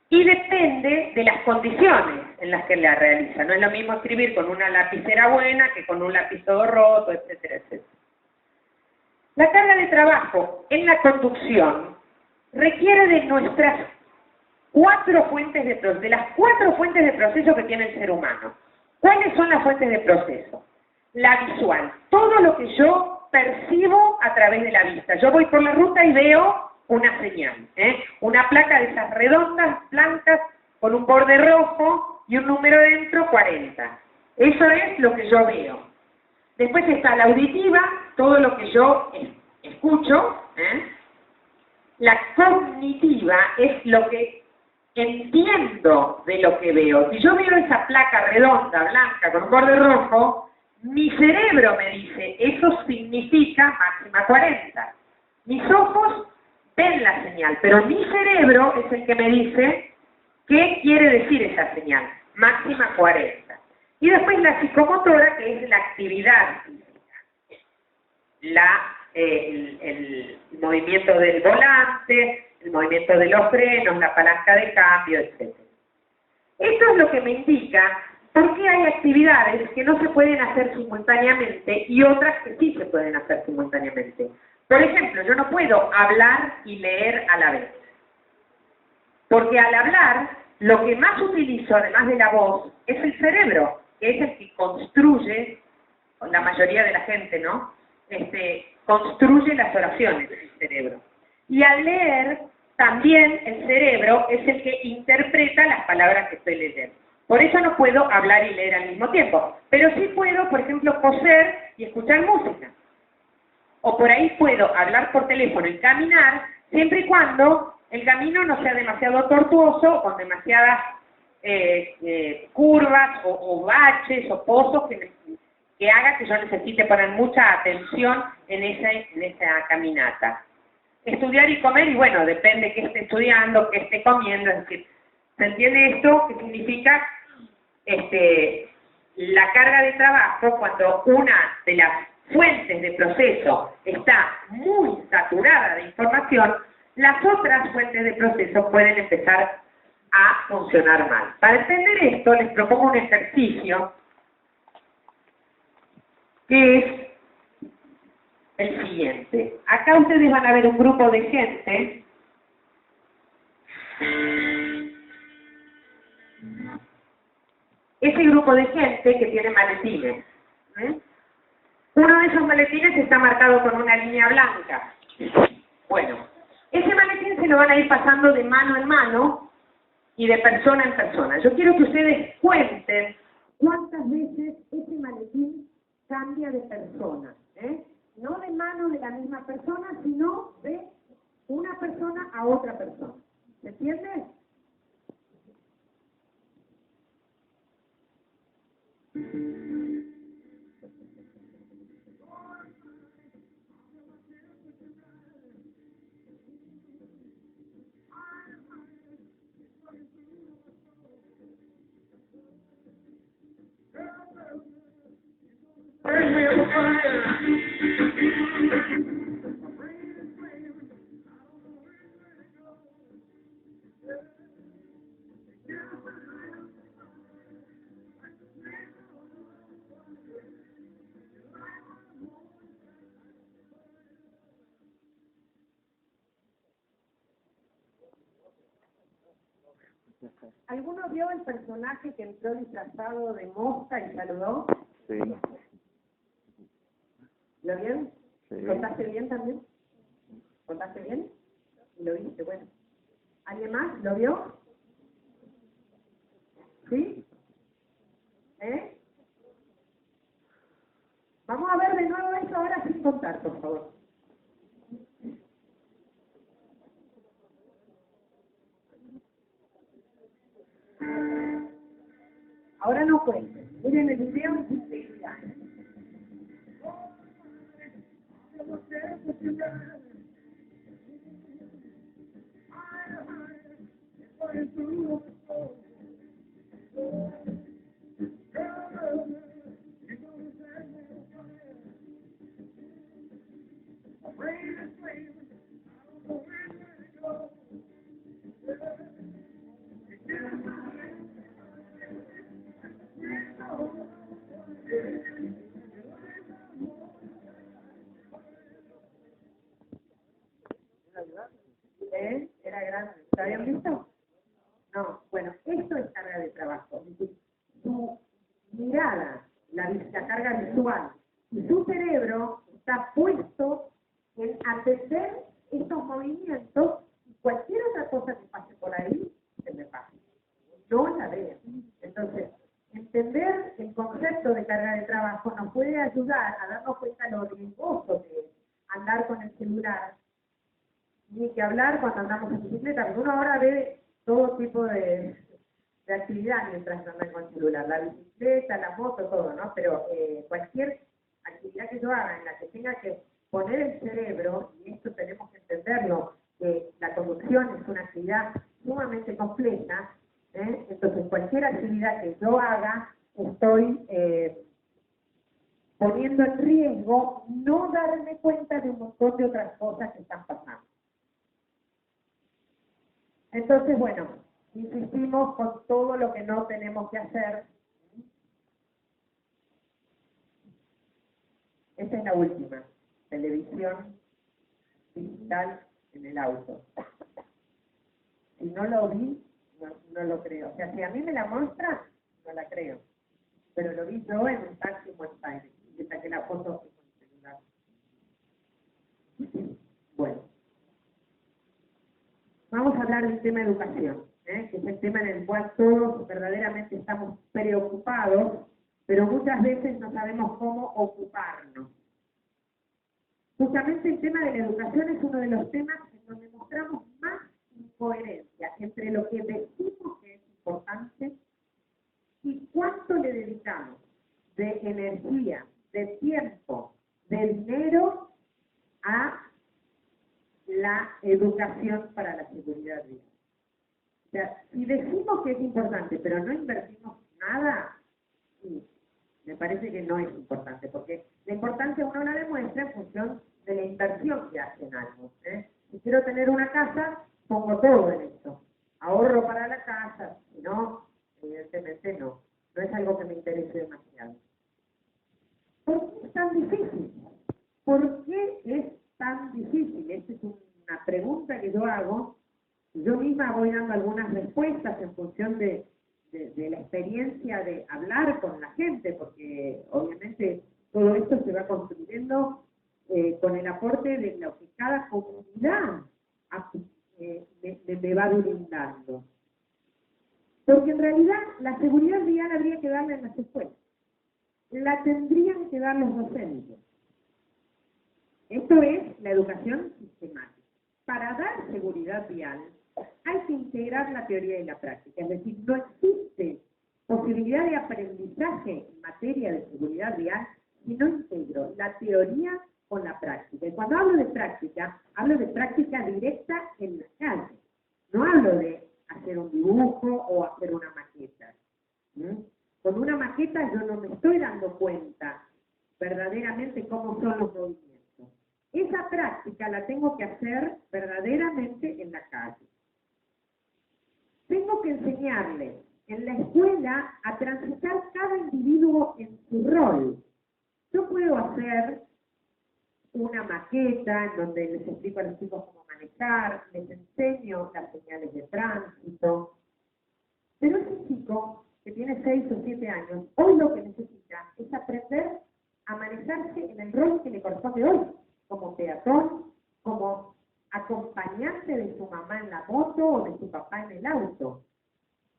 Y depende de las condiciones en las que la realiza. No es lo mismo escribir con una lapicera buena que con un lápiz todo roto, etcétera, etcétera. La carga de trabajo en la conducción requiere de nuestras 4 fuentes de las 4 fuentes de proceso que tiene el ser humano. ¿Cuáles son las fuentes de proceso? La visual, todo lo que yo percibo a través de la vista. Yo voy por la ruta y veo una señal, una placa de esas redondas, blancas, con un borde rojo y un número dentro, 40. Eso es lo que yo veo. Después está la auditiva, todo lo que yo escucho. La cognitiva es lo que entiendo de lo que veo. Si yo veo esa placa redonda, blanca, con un borde rojo, mi cerebro me dice, eso significa máxima 40. Mis ojos ven la señal, pero mi cerebro es el que me dice qué quiere decir esa señal, máxima 40. Y después la psicomotora, que es la actividad física. El movimiento del volante, el movimiento de los frenos, la palanca de cambio, etc. Esto es lo que me indica por qué hay actividades que no se pueden hacer simultáneamente y otras que sí se pueden hacer simultáneamente. Por ejemplo, yo no puedo hablar y leer a la vez. Porque al hablar, lo que más utilizo, además de la voz, es el cerebro, que es el que construye, la mayoría de la gente, ¿no? Construye las oraciones del cerebro. Y al leer, también el cerebro es el que interpreta las palabras que estoy leyendo. Por eso no puedo hablar y leer al mismo tiempo. Pero sí puedo, por ejemplo, coser y escuchar música. O por ahí puedo hablar por teléfono y caminar, siempre y cuando el camino no sea demasiado tortuoso, con demasiadas curvas o baches o pozos que haga que yo necesite poner mucha atención en esa caminata. Estudiar y comer, y bueno, depende qué esté estudiando, qué esté comiendo, es decir, ¿se entiende esto? ¿Qué significa la carga de trabajo cuando una de las fuentes de proceso está muy saturada de información? Las otras fuentes de proceso pueden empezar a funcionar mal. Para entender esto, les propongo un ejercicio que es el siguiente. Acá ustedes van a ver un grupo de gente ese grupo de gente que tiene maletines. Uno de esos maletines está marcado con una línea blanca. Bueno, ese maletín se lo van a ir pasando de mano en mano y de persona en persona. Yo quiero que ustedes cuenten cuántas veces ese maletín cambia de persona. No de mano de la misma persona, sino de una persona a otra persona. ¿Se entiende? ¿Alguno vio el personaje que entró disfrazado de mosca y saludó? Sí. ¿Lo vieron? Sí. ¿Contaste bien también? ¿Contaste bien? Y lo viste, bueno. ¿Alguien más lo vio? ¿Sí? Vamos a ver de nuevo eso ahora sin contar, por favor. Ahora no cuenten. Miren el video y enseguida. Era grande. ¿Lo habían visto? No. Bueno, esto es carga de trabajo. Su mirada, la carga visual, y su cerebro está puesto en atender estos movimientos y cualquier otra cosa que pase por ahí, se me pasa. No la veo. Entonces, entender el concepto de carga de trabajo nos puede ayudar a darnos cuenta lo riesgoso que es andar con el celular, ni que hablar cuando andamos en bicicleta, porque uno ahora ve todo tipo de actividad mientras anda con el celular, la bicicleta, la moto, todo, ¿no? Pero cualquier actividad que yo haga en la que tenga que poner el cerebro, y esto tenemos que entenderlo, que la conducción es una actividad sumamente compleja, entonces cualquier actividad que yo haga, estoy poniendo en riesgo no darme cuenta de un montón de otras cosas que están pasando. Entonces, bueno, insistimos con todo lo que no tenemos que hacer. Esta es la última, televisión digital en el auto. Si no lo vi, no lo creo. O sea, si a mí me la muestran, no la creo. Pero lo vi yo en un taxi en Buenos Aires. Y le saqué la foto con el celular. Bueno. Vamos a hablar del tema educación, que es el tema en el cual todos verdaderamente estamos preocupados, pero muchas veces no sabemos cómo ocuparnos. Justamente el tema de la educación es uno de los temas en donde mostramos más incoherencia entre lo que decimos que es importante y cuánto le dedicamos de energía, de tiempo, de dinero a la educación para la seguridad vial. O sea, si decimos que es importante, pero no invertimos nada, me parece que no es importante, porque la importancia uno la demuestra en función de la inversión que hace en algo. Si quiero tener una casa, pongo todo en esto. Ahorro para la casa, si no, evidentemente no. No es algo que me interese demasiado. ¿Por qué es tan difícil? ¿Por qué es tan difícil? Esta es una pregunta que yo hago. Yo misma voy dando algunas respuestas en función de la experiencia de hablar con la gente, porque obviamente todo esto se va construyendo con el aporte de lo que cada comunidad me va brindando. Porque en realidad la seguridad vial habría que darla en las escuelas. La tendrían que dar los docentes. Esto es la educación sistemática. Para dar seguridad vial hay que integrar la teoría y la práctica. Es decir, no existe posibilidad de aprendizaje en materia de seguridad vial si no integro la teoría con la práctica. Y cuando hablo de práctica directa en la calle. No hablo de hacer un dibujo o hacer una maqueta. Con una maqueta yo no me estoy dando cuenta verdaderamente cómo son los movimientos. Esa práctica la tengo que hacer verdaderamente en la calle. Tengo que enseñarle en la escuela a transitar cada individuo en su rol. Yo puedo hacer una maqueta en donde les explico a los chicos cómo manejar, les enseño las señales de tránsito, pero ese chico que tiene 6 o 7 años, hoy lo que necesita es aprender a manejarse en el rol que le corresponde hoy, como peatón, como acompañante de su mamá en la moto o de su papá en el auto.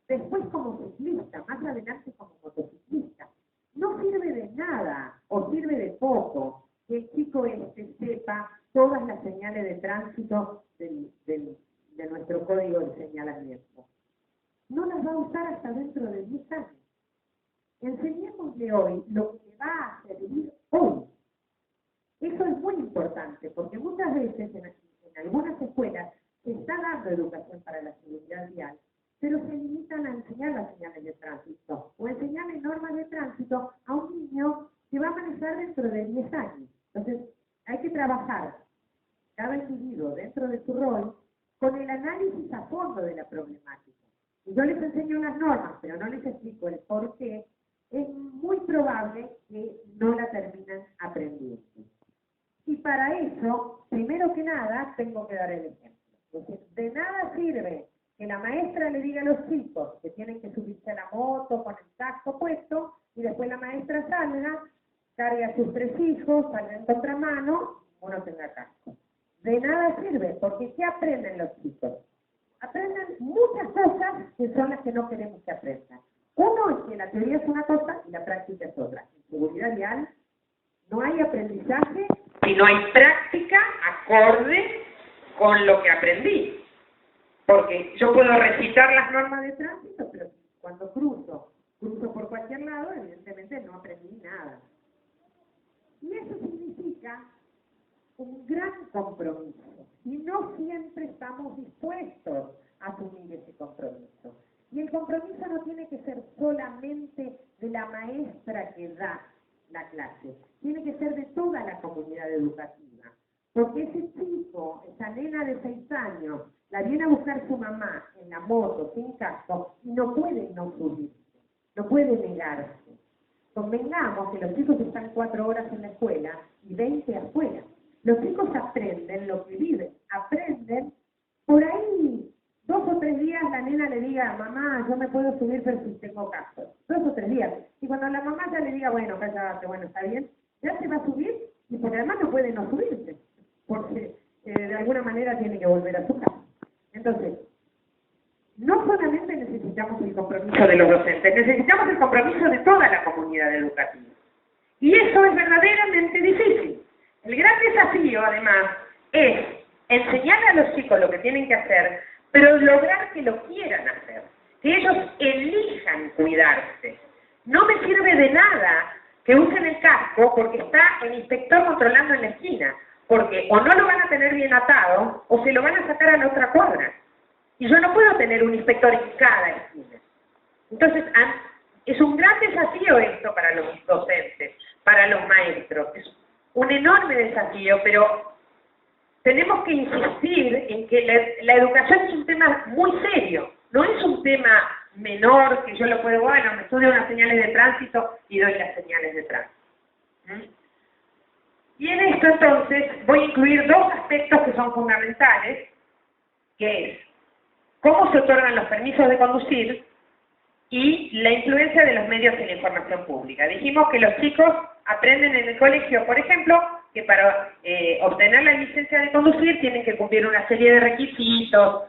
Después como ciclista, más adelante como motociclista. No sirve de nada o sirve de poco que el chico sepa todas las señales de tránsito de nuestro código de señalamiento. No las va a usar hasta dentro de 10 años. Enseñémosle hoy lo que le va a servir hoy. Eso es muy importante, porque muchas veces en algunas escuelas se está dando educación para la seguridad vial, pero se limitan a enseñar las señales de tránsito o enseñarle normas de tránsito a un niño que va a manejar dentro de 10 años. Entonces, hay que trabajar cada individuo dentro de su rol con el análisis a fondo de la problemática. Si yo les enseño las normas, pero no les explico el por qué, es muy probable que no la terminen aprendiendo. Y para eso, primero que nada, tengo que dar el ejemplo. Entonces, de nada sirve que la maestra le diga a los chicos que tienen que subirse a la moto con el casco puesto y después la maestra salga, cargue a sus 3 hijos, salga en contramano, uno tenga casco. De nada sirve, porque ¿qué aprenden los chicos? Aprenden muchas cosas que son las que no queremos que aprendan. Uno es que la teoría es una cosa y la práctica es otra. En seguridad vial no hay aprendizaje si no hay práctica acorde con lo que aprendí. Porque yo puedo recitar las normas de tránsito, pero cuando cruzo por cualquier lado, evidentemente no aprendí nada. Y eso significa un gran compromiso. Y no siempre estamos dispuestos a asumir ese compromiso. Y el compromiso no tiene que ser solamente de la maestra que da la clase, tiene que ser de toda la comunidad educativa. Porque ese chico, esa nena de 6 años, la viene a buscar su mamá en la moto, sin casco, y no puede no subirse, no puede negarse. Convengamos que los chicos están 4 horas en la escuela y 20 afuera. Los chicos aprenden lo que viven, aprenden por ahí 2 o 3 días la nena le diga, mamá, yo me puedo subir pero si tengo caso. 2 o 3 días. Y cuando la mamá ya le diga, bueno, cállate, bueno, está bien, ya se va a subir y porque además no puede no subirse. Porque de alguna manera tiene que volver a su casa. Entonces, no solamente necesitamos el compromiso de los docentes, necesitamos el compromiso de toda la comunidad educativa. Y eso es verdaderamente difícil. El gran desafío, además, es enseñar a los chicos lo que tienen que hacer, pero lograr que lo quieran hacer, que ellos elijan cuidarse. No me sirve de nada que usen el casco porque está el inspector controlando en la esquina, porque o no lo van a tener bien atado o se lo van a sacar a la otra cuadra. Y yo no puedo tener un inspector en cada esquina. Entonces, es un gran desafío esto para los docentes, para los maestros. Es un enorme desafío, pero tenemos que insistir en que la educación es un tema muy serio. No es un tema menor que yo lo puedo, bueno, me estudio unas señales de tránsito y doy las señales de tránsito. Y en esto, entonces, voy a incluir 2 aspectos que son fundamentales, que es cómo se otorgan los permisos de conducir y la influencia de los medios en la información pública. Dijimos que los chicos aprenden en el colegio, por ejemplo, que para obtener la licencia de conducir tienen que cumplir una serie de requisitos,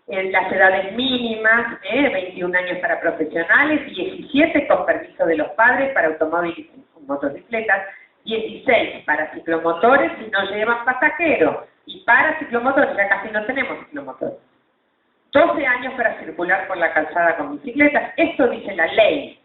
en las edades mínimas, 21 años para profesionales, 17 con permiso de los padres para automóviles y motocicletas, 16 para ciclomotores si no llevan pasajeros, y para ciclomotores, ya casi no tenemos ciclomotores. 12 años para circular por la calzada con bicicletas, esto dice la ley.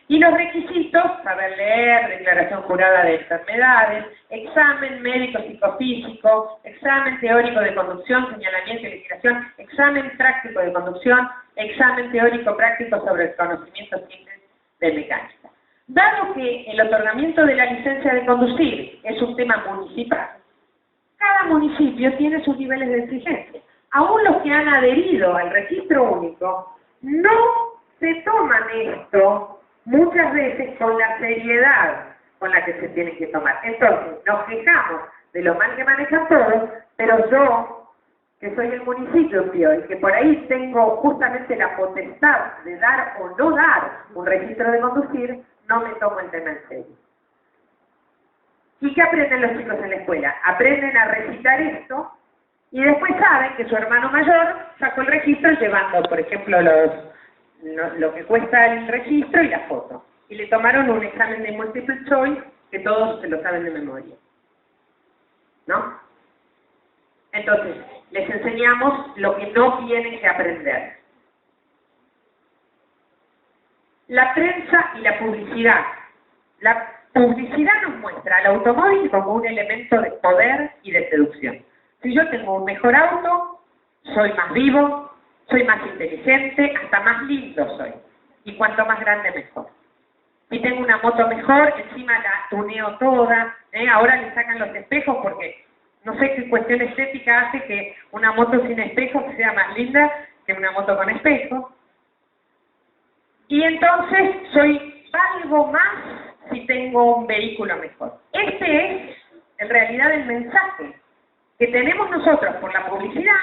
Y los requisitos, saber leer, declaración jurada de enfermedades, examen médico psicofísico, examen teórico de conducción, señalamiento y legislación, examen práctico de conducción, examen teórico práctico sobre el conocimiento simples de mecánica. Dado que el otorgamiento de la licencia de conducir es un tema municipal, cada municipio tiene sus niveles de exigencia. Aún los que han adherido al registro único no se toman esto muchas veces con la seriedad con la que se tiene que tomar. Entonces, nos quejamos de lo mal que manejan todos, pero yo, que soy el municipio y que por ahí tengo justamente la potestad de dar o no dar un registro de conducir, no me tomo el tema en serio. ¿Y qué aprenden los chicos en la escuela? Aprenden a recitar esto y después saben que su hermano mayor sacó el registro llevando, por ejemplo, lo que cuesta el registro y la foto. Y le tomaron un examen de multiple choice que todos se lo saben de memoria. ¿No? Entonces, les enseñamos lo que no tienen que aprender. La prensa y la publicidad. La publicidad nos muestra al automóvil como un elemento de poder y de seducción. Si yo tengo un mejor auto, soy más vivo, soy más inteligente, hasta más lindo soy. Y cuanto más grande, mejor. Si tengo una moto mejor, encima la tuneo toda. Ahora le sacan los espejos porque no sé qué cuestión estética hace que una moto sin espejos sea más linda que una moto con espejos. Y entonces valgo más si tengo un vehículo mejor. Este es, en realidad, el mensaje que tenemos nosotros por la publicidad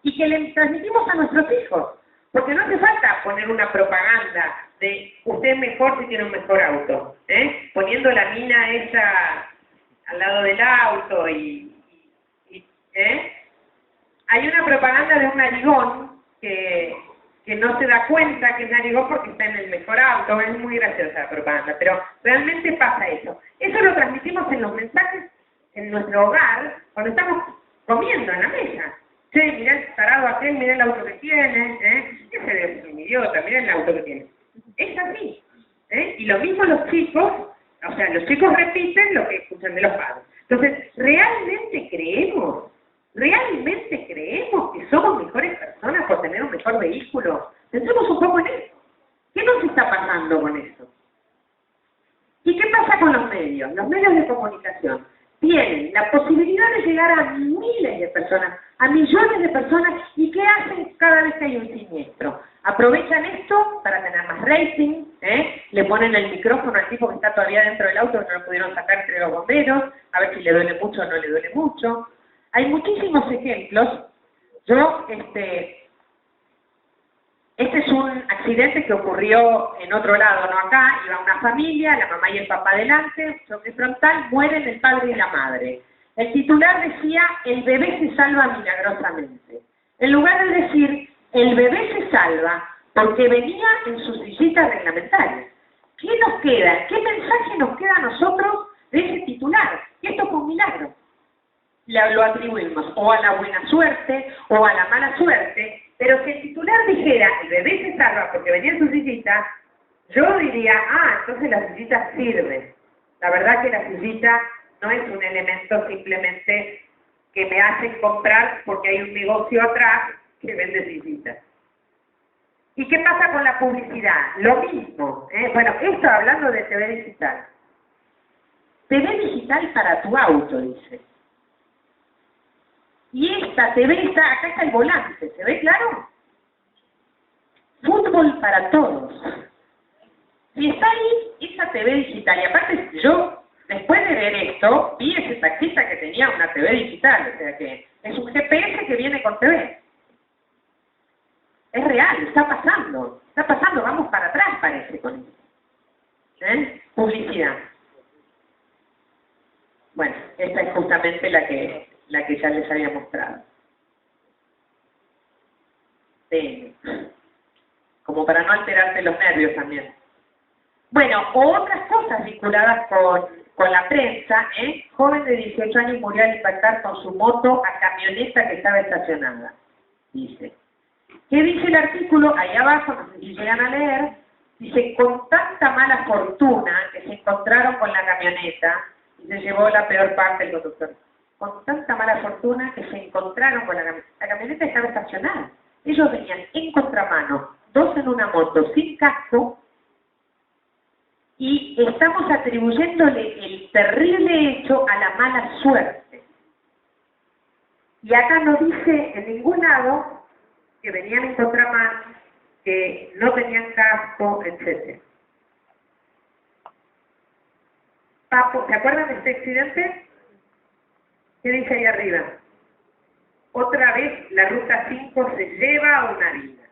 y que le transmitimos a nuestros hijos. Porque no hace falta poner una propaganda de usted es mejor si tiene un mejor auto, poniendo la mina esa al lado del auto Hay una propaganda de un narigón que no se da cuenta que es narigón porque está en el mejor auto. Es muy graciosa la propaganda, pero realmente pasa eso. Eso lo transmitimos en los mensajes en nuestro hogar cuando estamos comiendo en la mesa. Che, mirá el tarado aquel, mirá el auto que tiene, ese debe ser un idiota, mirá el auto que tiene. Es así, y lo mismo los chicos, o sea, los chicos repiten lo que escuchan de los padres. Entonces, ¿realmente creemos que somos mejores personas por tener un mejor vehículo? Pensemos un poco en eso. ¿Qué nos está pasando con eso? ¿Y qué pasa con los medios? Los medios de comunicación tienen la posibilidad de llegar a miles de personas, a millones de personas, ¿y qué hacen cada vez que hay un siniestro? Aprovechan esto para tener más rating, le ponen el micrófono al tipo que está todavía dentro del auto, que no lo pudieron sacar entre los bomberos, a ver si le duele mucho o no le duele mucho. Hay muchísimos ejemplos Este es un accidente que ocurrió en otro lado, no acá. Iba una familia, la mamá y el papá adelante, choque frontal, mueren el padre y la madre. El titular decía, el bebé se salva milagrosamente. En lugar de decir, el bebé se salva porque venía en su sillita reglamentaria. ¿Qué nos queda? ¿Qué mensaje nos queda a nosotros de ese titular? Y esto fue un milagro. Lo atribuimos o a la buena suerte o a la mala suerte, pero si el titular dijera, el bebé se salva porque venía en su sillita, yo diría, entonces la sillita sirve. La verdad que la sillita no es un elemento simplemente que me hacen comprar porque hay un negocio atrás que vende sillitas. ¿Y qué pasa con la publicidad? Lo mismo. Bueno, esto hablando de TV digital. TV digital para tu auto, dice. Y esta TV acá está el volante, ¿se ve claro? Fútbol para todos. Y está ahí esa TV digital. Y aparte yo, después de ver esto, vi ese taxista que tenía una TV digital. O sea que es un GPS que viene con TV. Es real, está pasando, vamos para atrás parece con eso. Publicidad. Bueno, esta es justamente la que ya les había mostrado. Como para no alterarte los nervios también. Bueno, otras cosas vinculadas con la prensa, joven de 18 años murió al impactar con su moto a camioneta que estaba estacionada, dice. ¿Qué dice el artículo? Ahí abajo, no sé si llegan a leer, dice, con tanta mala fortuna que se encontraron con la camioneta y se llevó la peor parte del conductor. Con tanta mala fortuna que se encontraron con la camioneta. La camioneta estaba estacionada. Ellos venían en contramano, dos en una moto, sin casco, y estamos atribuyéndole el terrible hecho a la mala suerte. Y acá no dice en ningún lado que venían en contramano, que no tenían casco, etc. Papo, ¿se acuerdan de este accidente? ¿Qué dice ahí arriba? Otra vez la ruta 5 se lleva a una vida.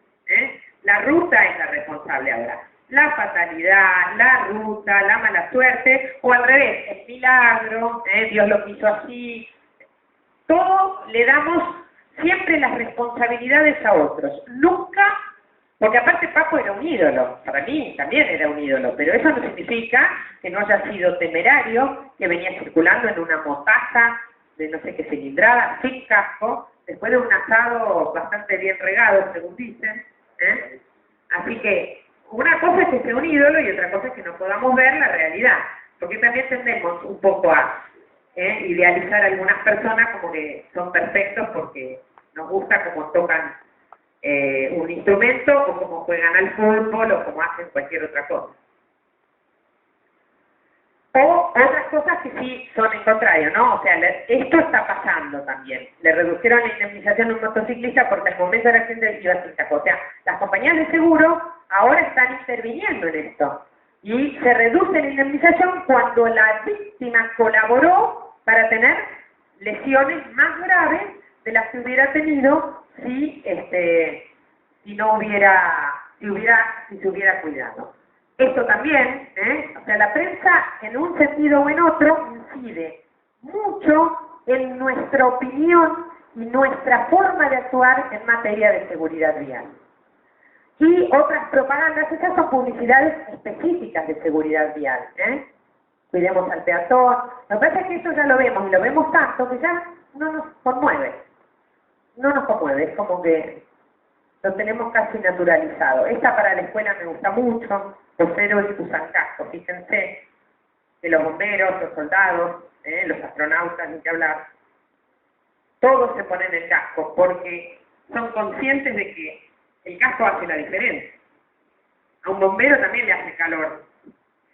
La ruta es la responsable ahora. La fatalidad, la ruta, la mala suerte, o al revés, el milagro, Dios lo quiso así. Todo le damos siempre las responsabilidades a otros. Nunca, porque aparte Papo era un ídolo, para mí también era un ídolo, pero eso no significa que no haya sido temerario, que venía circulando en una motaza de no sé qué cilindrada, sin casco, después de un asado bastante bien regado, según dicen. Así que una cosa es que sea un ídolo y otra cosa es que no podamos ver la realidad, porque también tendemos un poco a idealizar a algunas personas como que son perfectos porque nos gusta cómo tocan un instrumento o cómo juegan al fútbol o cómo hacen cualquier otra cosa. O otras cosas que sí son el contrario, ¿no? O sea, esto está pasando también. Le redujeron la indemnización a un motociclista porque al momento del accidente iba sin casco. O sea, las compañías de seguro ahora están interviniendo en esto. Y se reduce la indemnización cuando la víctima colaboró para tener lesiones más graves de las que hubiera tenido si se hubiera cuidado. Esto también, o sea, la prensa en un sentido o en otro incide mucho en nuestra opinión y nuestra forma de actuar en materia de seguridad vial. Y otras propagandas, esas son publicidades específicas de seguridad vial. Cuidemos al peatón. Lo que pasa es que eso ya lo vemos, y lo vemos tanto que ya no nos conmueve. No nos conmueve, es como que lo tenemos casi naturalizado. Esta para la escuela me gusta mucho. Los héroes usan casco. Fíjense que los bomberos, los soldados, los astronautas, ni que hablar, todos se ponen el casco porque son conscientes de que el casco hace la diferencia. A un bombero también le hace calor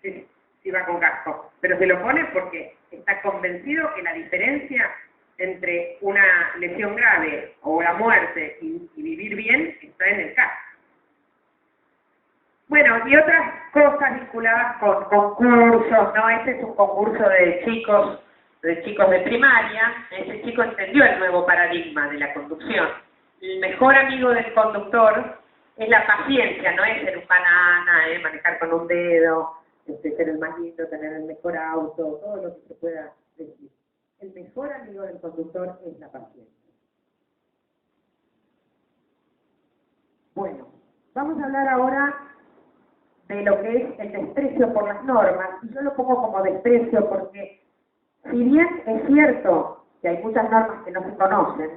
si va con casco, pero se lo pone porque está convencido que la diferencia entre una lesión grave o la muerte y vivir bien está en el casco. Bueno, y otras cosas vinculadas con concursos, ¿no? Este es un concurso de chicos de primaria. Ese chico entendió el nuevo paradigma de la conducción. el mejor amigo del conductor es la paciencia, no es ser un banana, manejar con un dedo, ser el más lindo, tener el mejor auto, todo lo que se pueda decir. El mejor amigo del conductor es la paciencia. Bueno, vamos a hablar ahora de lo que es el desprecio por las normas, y yo lo pongo como desprecio porque, si bien es cierto que hay muchas normas que no se conocen,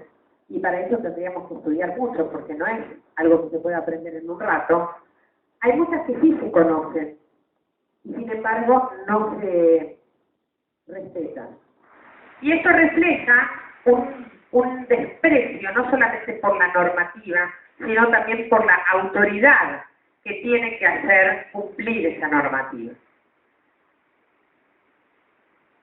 y para eso tendríamos que estudiar mucho, porque no es algo que se puede aprender en un rato, hay muchas que sí se conocen, y sin embargo no se respetan. Y esto refleja un desprecio, no solamente por la normativa, sino también por la autoridad que tiene que hacer cumplir esa normativa.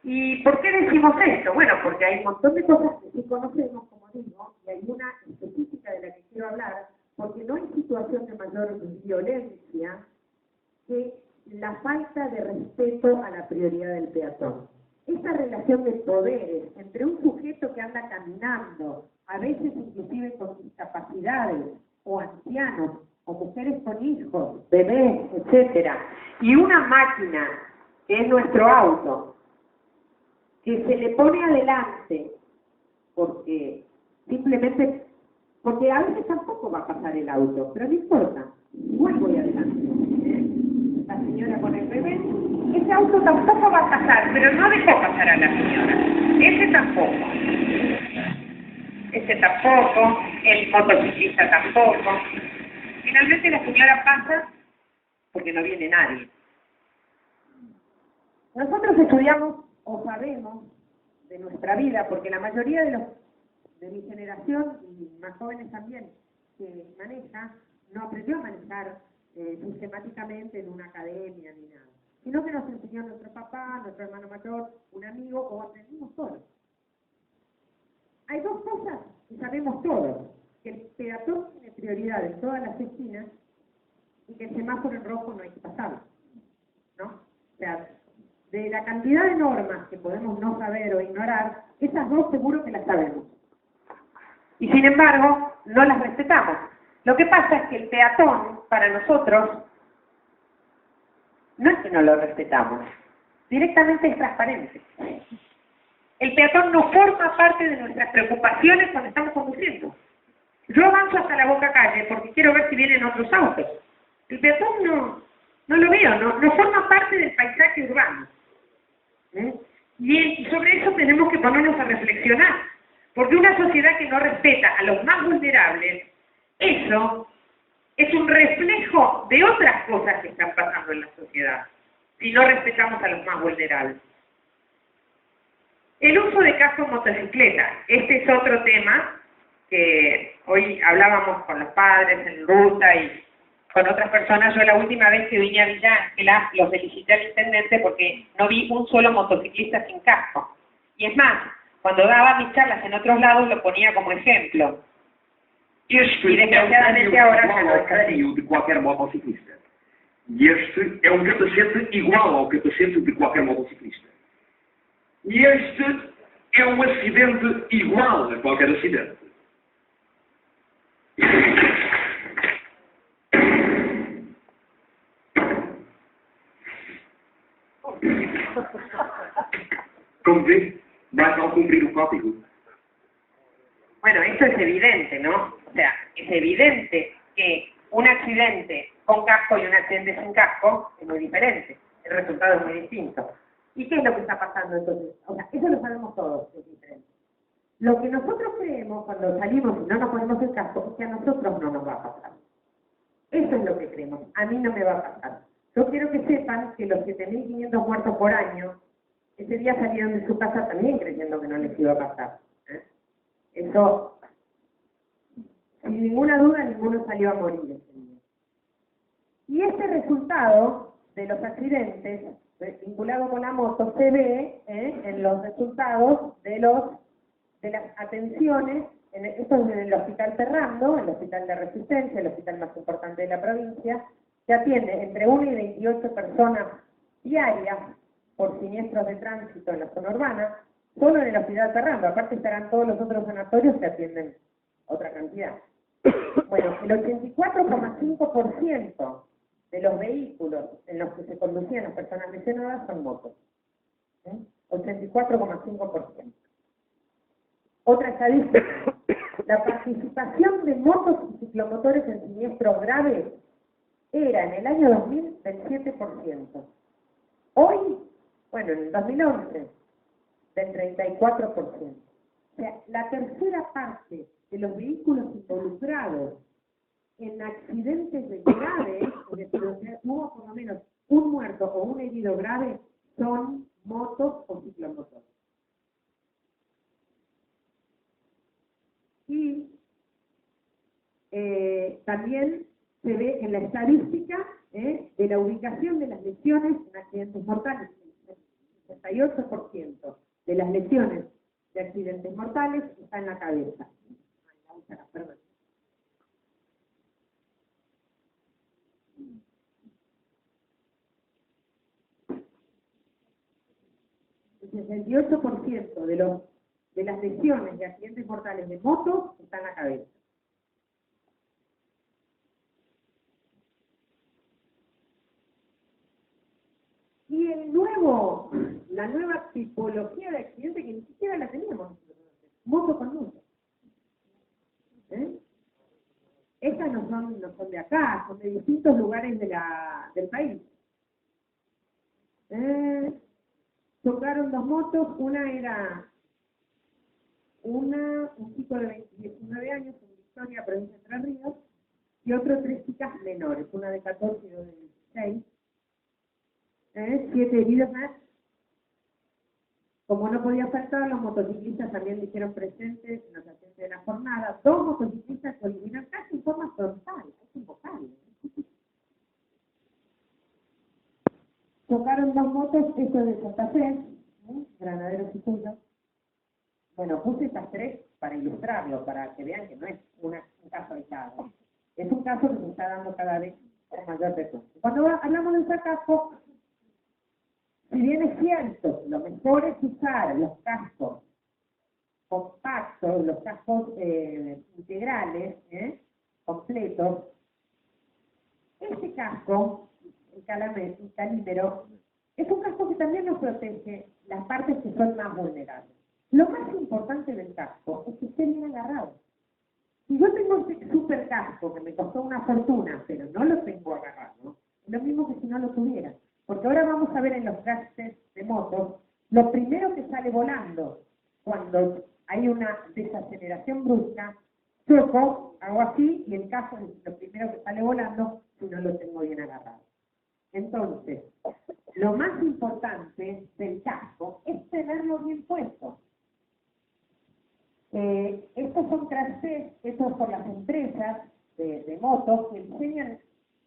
¿Y por qué decimos esto? Bueno, porque hay un montón de cosas que sí conocemos, como digo, y hay una específica de la que quiero hablar, porque no hay situación de mayor violencia que la falta de respeto a la prioridad del peatón. Esa relación de poderes entre un sujeto que anda caminando, a veces inclusive con discapacidades, o ancianos, o mujeres con hijos, bebés, etcétera, y una máquina, que es nuestro auto, que se le pone adelante, porque simplemente, porque a veces tampoco va a pasar el auto, pero no importa, igual voy adelante. La señora con el bebé, ese auto tampoco va a pasar, pero no dejó pasar a la señora, ese tampoco, el motociclista tampoco. Finalmente la señora pasa porque no viene nadie. Nosotros estudiamos o sabemos de nuestra vida, porque la mayoría de mi generación y más jóvenes también que maneja, no aprendió a manejar sistemáticamente en una academia ni nada, sino que nos enseñó nuestro papá, nuestro hermano mayor, un amigo, o aprendimos solos. Hay dos cosas que sabemos todos: que el peatón tiene prioridad en todas las esquinas y que el semáforo en rojo no hay que pasarlo, ¿no? O sea, de la cantidad de normas que podemos no saber o ignorar, esas dos seguro que las sabemos. Y sin embargo, no las respetamos. Lo que pasa es que el peatón, para nosotros, no es que no lo respetamos, directamente es transparente. El peatón no forma parte de nuestras preocupaciones cuando estamos conduciendo. Yo avanzo hasta la boca calle porque quiero ver si vienen otros autos. El peatón no lo veo, no forma parte del paisaje urbano. Y sobre eso tenemos que ponernos a reflexionar, porque una sociedad que no respeta a los más vulnerables, eso es un reflejo de otras cosas que están pasando en la sociedad, si no respetamos a los más vulnerables. El uso de casco en motocicleta, este es otro tema que hoy hablábamos con los padres en ruta y con otras personas. Yo la última vez que vine a Villa Ángela lo felicité al intendente porque no vi un solo motociclista sin casco. Y es más, cuando daba mis charlas en otros lados lo ponía como ejemplo. Este Y desgraciadamente ahora ya no é o caminho de qualquer motociclista. E este é um capacete igual ao capacete de qualquer motociclista. E este é um acidente igual a qualquer acidente. Como vê, basta ao cumprir o código. Bueno, esto es evidente, ¿no? O sea, es evidente que un accidente con casco y un accidente sin casco es muy diferente. El resultado es muy distinto. ¿Y qué es lo que está pasando entonces? O sea, eso lo sabemos todos, es diferente. Lo que nosotros creemos cuando salimos y no nos ponemos el casco es que a nosotros no nos va a pasar. Eso es lo que creemos. A mí no me va a pasar. Yo quiero que sepan que los 7.500 muertos por año, ese día salieron de su casa también creyendo que no les iba a pasar. Eso, sin ninguna duda, ninguno salió a morir ese día. Y este resultado de los accidentes, vinculado con la moto, se ve en los resultados de las atenciones, esto es en el Hospital Ferrando, el Hospital de Resistencia, el hospital más importante de la provincia, que atiende entre 1 y 28 personas diarias por siniestros de tránsito en la zona urbana, solo en el Hospital Ferrando. Aparte estarán todos los otros sanatorios que atienden otra cantidad. Bueno, el 84,5% de los vehículos en los que se conducían las personas lesionadas son motos. 84,5%. Otra estadística, la participación de motos y ciclomotores en siniestros graves era en el año 2000 del 7%. Hoy, bueno, en el 2011, del 34%. O sea, la tercera parte de los vehículos involucrados en accidentes de graves, es decir, donde hubo por lo menos un muerto o un herido grave, son motos o ciclomotores. Y también se ve en la estadística de la ubicación de las lesiones en accidentes mortales. El 68% de las lesiones de accidentes mortales está en la cabeza. Perdón. El 68% de las lesiones de accidentes mortales de motos está en la cabeza. Y la nueva tipología de accidente que ni siquiera la teníamos, moto con moto. Estas no son de acá, son de distintos lugares del país. Chocaron dos motos, una era un chico de 19 años en Victoria, provincia de Entre Ríos, y otro 3 chicas menores, una de 14 y otra de 16. 7 heridos más. Como no podía faltar, los motociclistas también dijeron presentes en los accidentes de la jornada. 2 motociclistas se olvidaron casi en forma frontal, es invocable. Chocaron 2 motos, esto de Santa Fe, Granaderos y Cuyo. Bueno, puse estas 3 para ilustrarlo, para que vean que no es un caso aislado. Es un caso que se está dando cada vez con mayor frecuencia. Cuando hablamos de fracaso, si bien es cierto, lo mejor es usar los cascos compactos, los cascos integrales, completos. Este casco, el calímero, es un casco que también nos protege las partes que son más vulnerables. Lo más importante del casco es que esté bien agarrado. Si yo tengo este super casco que me costó una fortuna, pero no lo tengo agarrado, es lo mismo que si no lo tuviera. Porque ahora vamos a ver en los crashes de motos, lo primero que sale volando cuando hay una desaceleración brusca, choco, hago así, y el casco es lo primero que sale volando si no lo tengo bien agarrado. Entonces, lo más importante del casco es tenerlo bien puesto. Estos son crashes hechos por las empresas de motos que enseñan,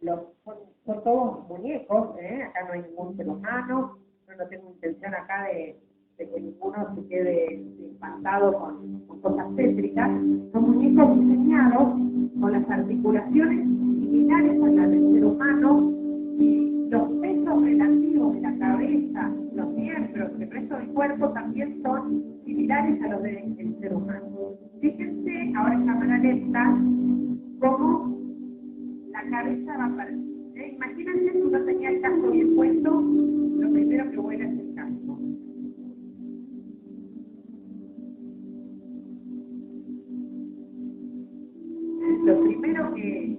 son todos muñecos, acá no hay ningún ser humano, no tengo intención acá de que ninguno se quede espantado con cosas tétricas, son muñecos diseñados con las articulaciones similares a las del ser humano y los pesos relativos de la cabeza, los miembros y el resto del cuerpo también son similares a los del ser humano. Fíjense ahora en cámara lenta cómo la cabeza va para allá. Imagínense si no tenía el casco bien puesto, lo primero que vuela es el casco. Lo primero que...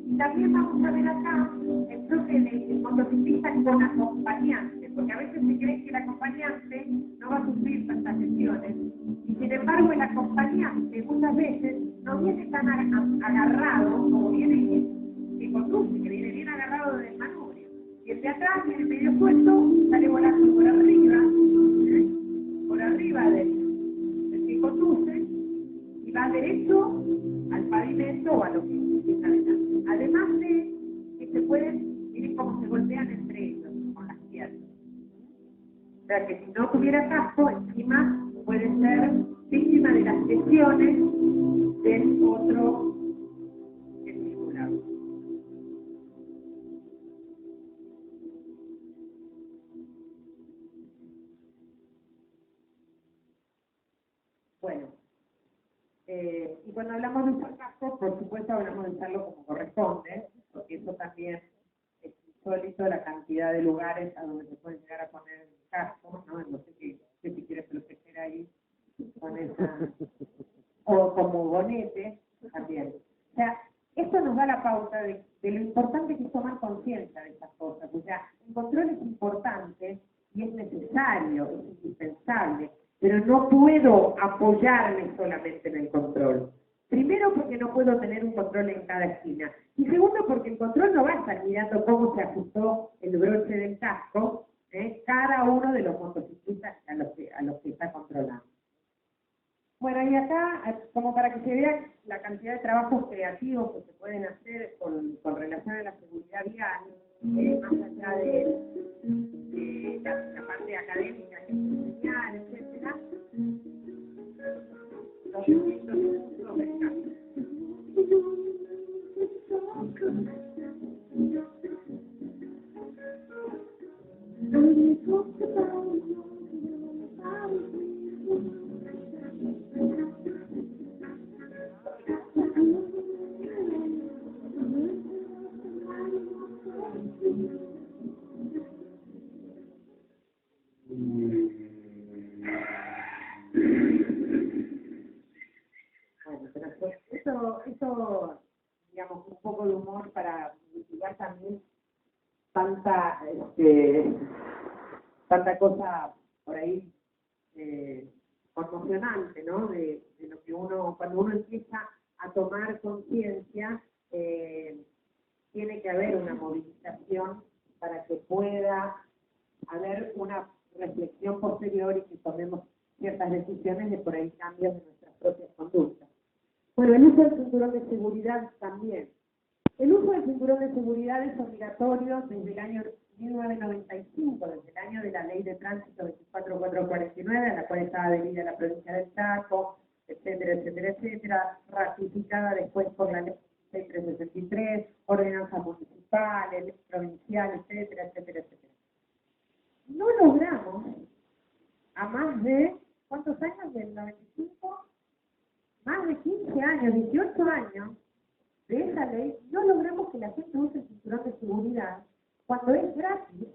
Y también vamos a ver acá el choque del motociclista con acompañante, porque a veces se cree que el acompañante no va a sufrir tantas lesiones. Y sin embargo el acompañante muchas veces no viene tan agarrado como viene que conduce, que viene bien agarrado del manubrio. Y el de atrás viene medio suelto, sale volando por arriba del que conduce, y va derecho al pavimento o a lo que está adelante. Además de que se pueden, miren cómo se golpean entre ellos con las piernas. O sea que si no tuviera casco, encima puede ser víctima de las lesiones del otro circulado. Bueno, y cuando hablamos de usar casco, casco, por supuesto hablamos de usarlo como corresponde, porque eso también es insólito la cantidad de lugares a donde se puede llegar a poner el casco, ¿no? No sé qué si quieres proteger ahí con esa, o como bonete también. O sea, esto nos da la pauta de lo importante que es tomar conciencia de estas cosas. O sea, el control es importante y es necesario, es indispensable, pero no puedo apoyarme solamente en el control. Primero, porque no puedo tener un control en cada esquina. Y segundo, porque el control no va a estar mirando cómo se ajustó el broche del casco, cada uno de los motociclistas a los que está controlando. Bueno, y acá, como para que se vea la cantidad de trabajos creativos que se pueden hacer con relación a la seguridad vial, más allá de la parte académica que es enseñar, etcétera, los distintos usos del casco. Bueno, pero eso, digamos, un poco de humor para mitigar también tanta cosa por ahí conmocionante, ¿no? De lo que cuando uno empieza a tomar conciencia, tiene que haber una movilización para que pueda haber una reflexión posterior y que tomemos ciertas decisiones de por ahí cambios de nuestras propias conductas. Bueno, el uso del cinturón de seguridad también. El uso del cinturón de seguridad es obligatorio desde el año 1995, desde el año de la Ley de Tránsito 24449, a la cual estaba adherida la provincia del Chaco, etcétera, etcétera, etcétera, ratificada después por la Ley 363, ordenanzas municipales, provinciales, etcétera, etcétera, etcétera. No logramos, a más de, ¿cuántos años del 95? Más de 15 años, 18 años de esa ley, no logramos que la gente use el cinturón de seguridad cuando es gratis,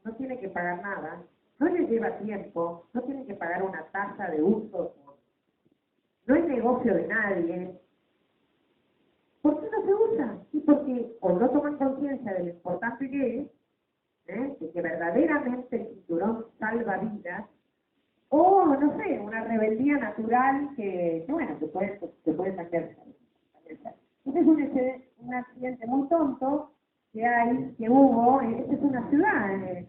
no tiene que pagar nada, no le lleva tiempo, no tiene que pagar una tasa de uso, no es negocio de nadie. ¿Por qué no se usa? Sí, porque o no toman conciencia de lo importante que es, de que verdaderamente el cinturón salva vidas, o, no sé, una rebeldía natural que bueno, que puede cambiar. Este es un accidente muy tonto que hubo, esta es una ciudad,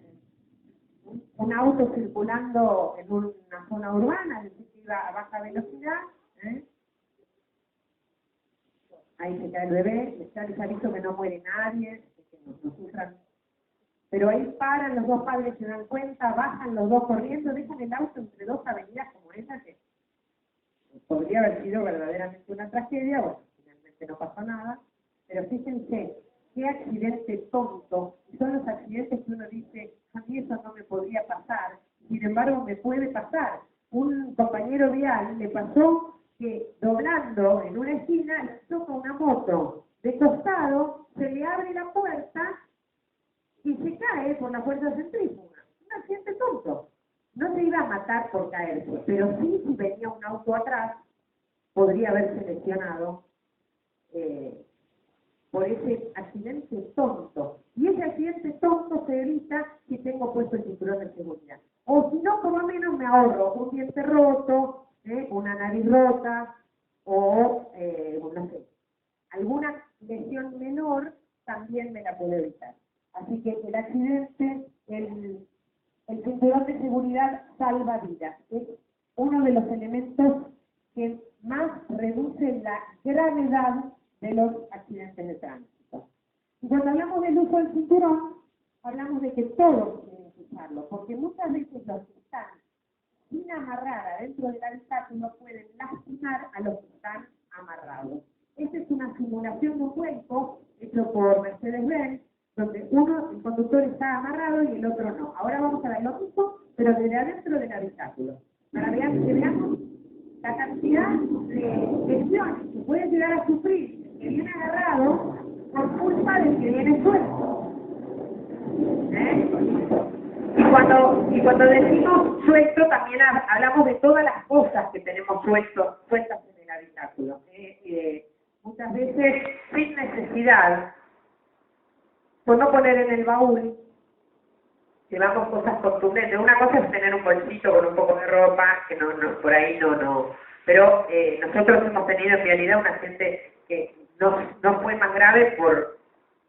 un auto circulando en una zona urbana, es decir, que iba a baja velocidad, ahí se cae el bebé, les aviso que no muere nadie, que no sufran. Pero ahí paran, los dos padres se dan cuenta, bajan los dos corriendo, dejan el auto entre dos avenidas como esa, que podría haber sido verdaderamente una tragedia, bueno, finalmente no pasó nada, pero fíjense, qué accidente tonto, son los accidentes que uno dice, a mí eso no me podría pasar, sin embargo me puede pasar. Un compañero vial le pasó que doblando en una esquina, le toca una moto de costado, se le abre la puerta, y se cae por la fuerza centrífuga. Un accidente tonto. No se iba a matar por caerse, pero sí, si venía un auto atrás, podría haberse lesionado por ese accidente tonto. Y ese accidente tonto se evita si tengo puesto el cinturón de seguridad. O si no, por lo menos me ahorro un diente roto, una nariz rota, o, no sé, alguna lesión menor también me la puedo evitar. Así que el accidente, el cinturón de seguridad salva vidas. Es uno de los elementos que más reduce la gravedad de los accidentes de tránsito. Y cuando hablamos del uso del cinturón, hablamos de que todos tienen que usarlo, porque muchas veces los que están sin amarrar adentro del habitáculo pueden lastimar a los que están amarrados. Esta es una simulación de un vuelco hecho por Mercedes-Benz, donde el conductor está amarrado y el otro no. Ahora vamos a ver lo mismo, pero desde adentro del habitáculo. Para que veamos la cantidad de lesiones que puede llegar a sufrir el que viene agarrado por culpa del que viene suelto. Y cuando decimos suelto, también hablamos de todas las cosas que tenemos sueltas en el habitáculo. Muchas veces, sin necesidad, por no poner en el baúl, llevamos cosas contundentes. Una cosa es tener un bolsito con un poco de ropa, que no por ahí no. Pero nosotros hemos tenido en realidad un accidente que no fue más grave por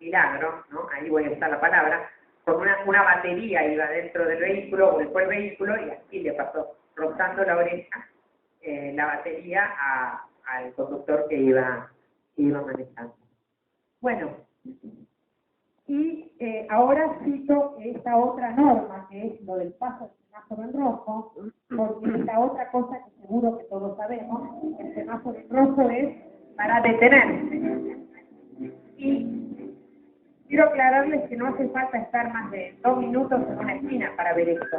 milagro, ¿no? Ahí voy a usar la palabra, con una batería iba dentro del vehículo, volcó el vehículo y así le pasó, rozando la oreja, la batería al conductor que iba manejando. Bueno, y ahora cito esta otra norma, que es lo del paso del semáforo en rojo, porque esta otra cosa que seguro que todos sabemos, el semáforo en rojo es para detenerse. Y quiero aclararles que no hace falta estar más de 2 minutos en una esquina para ver esto.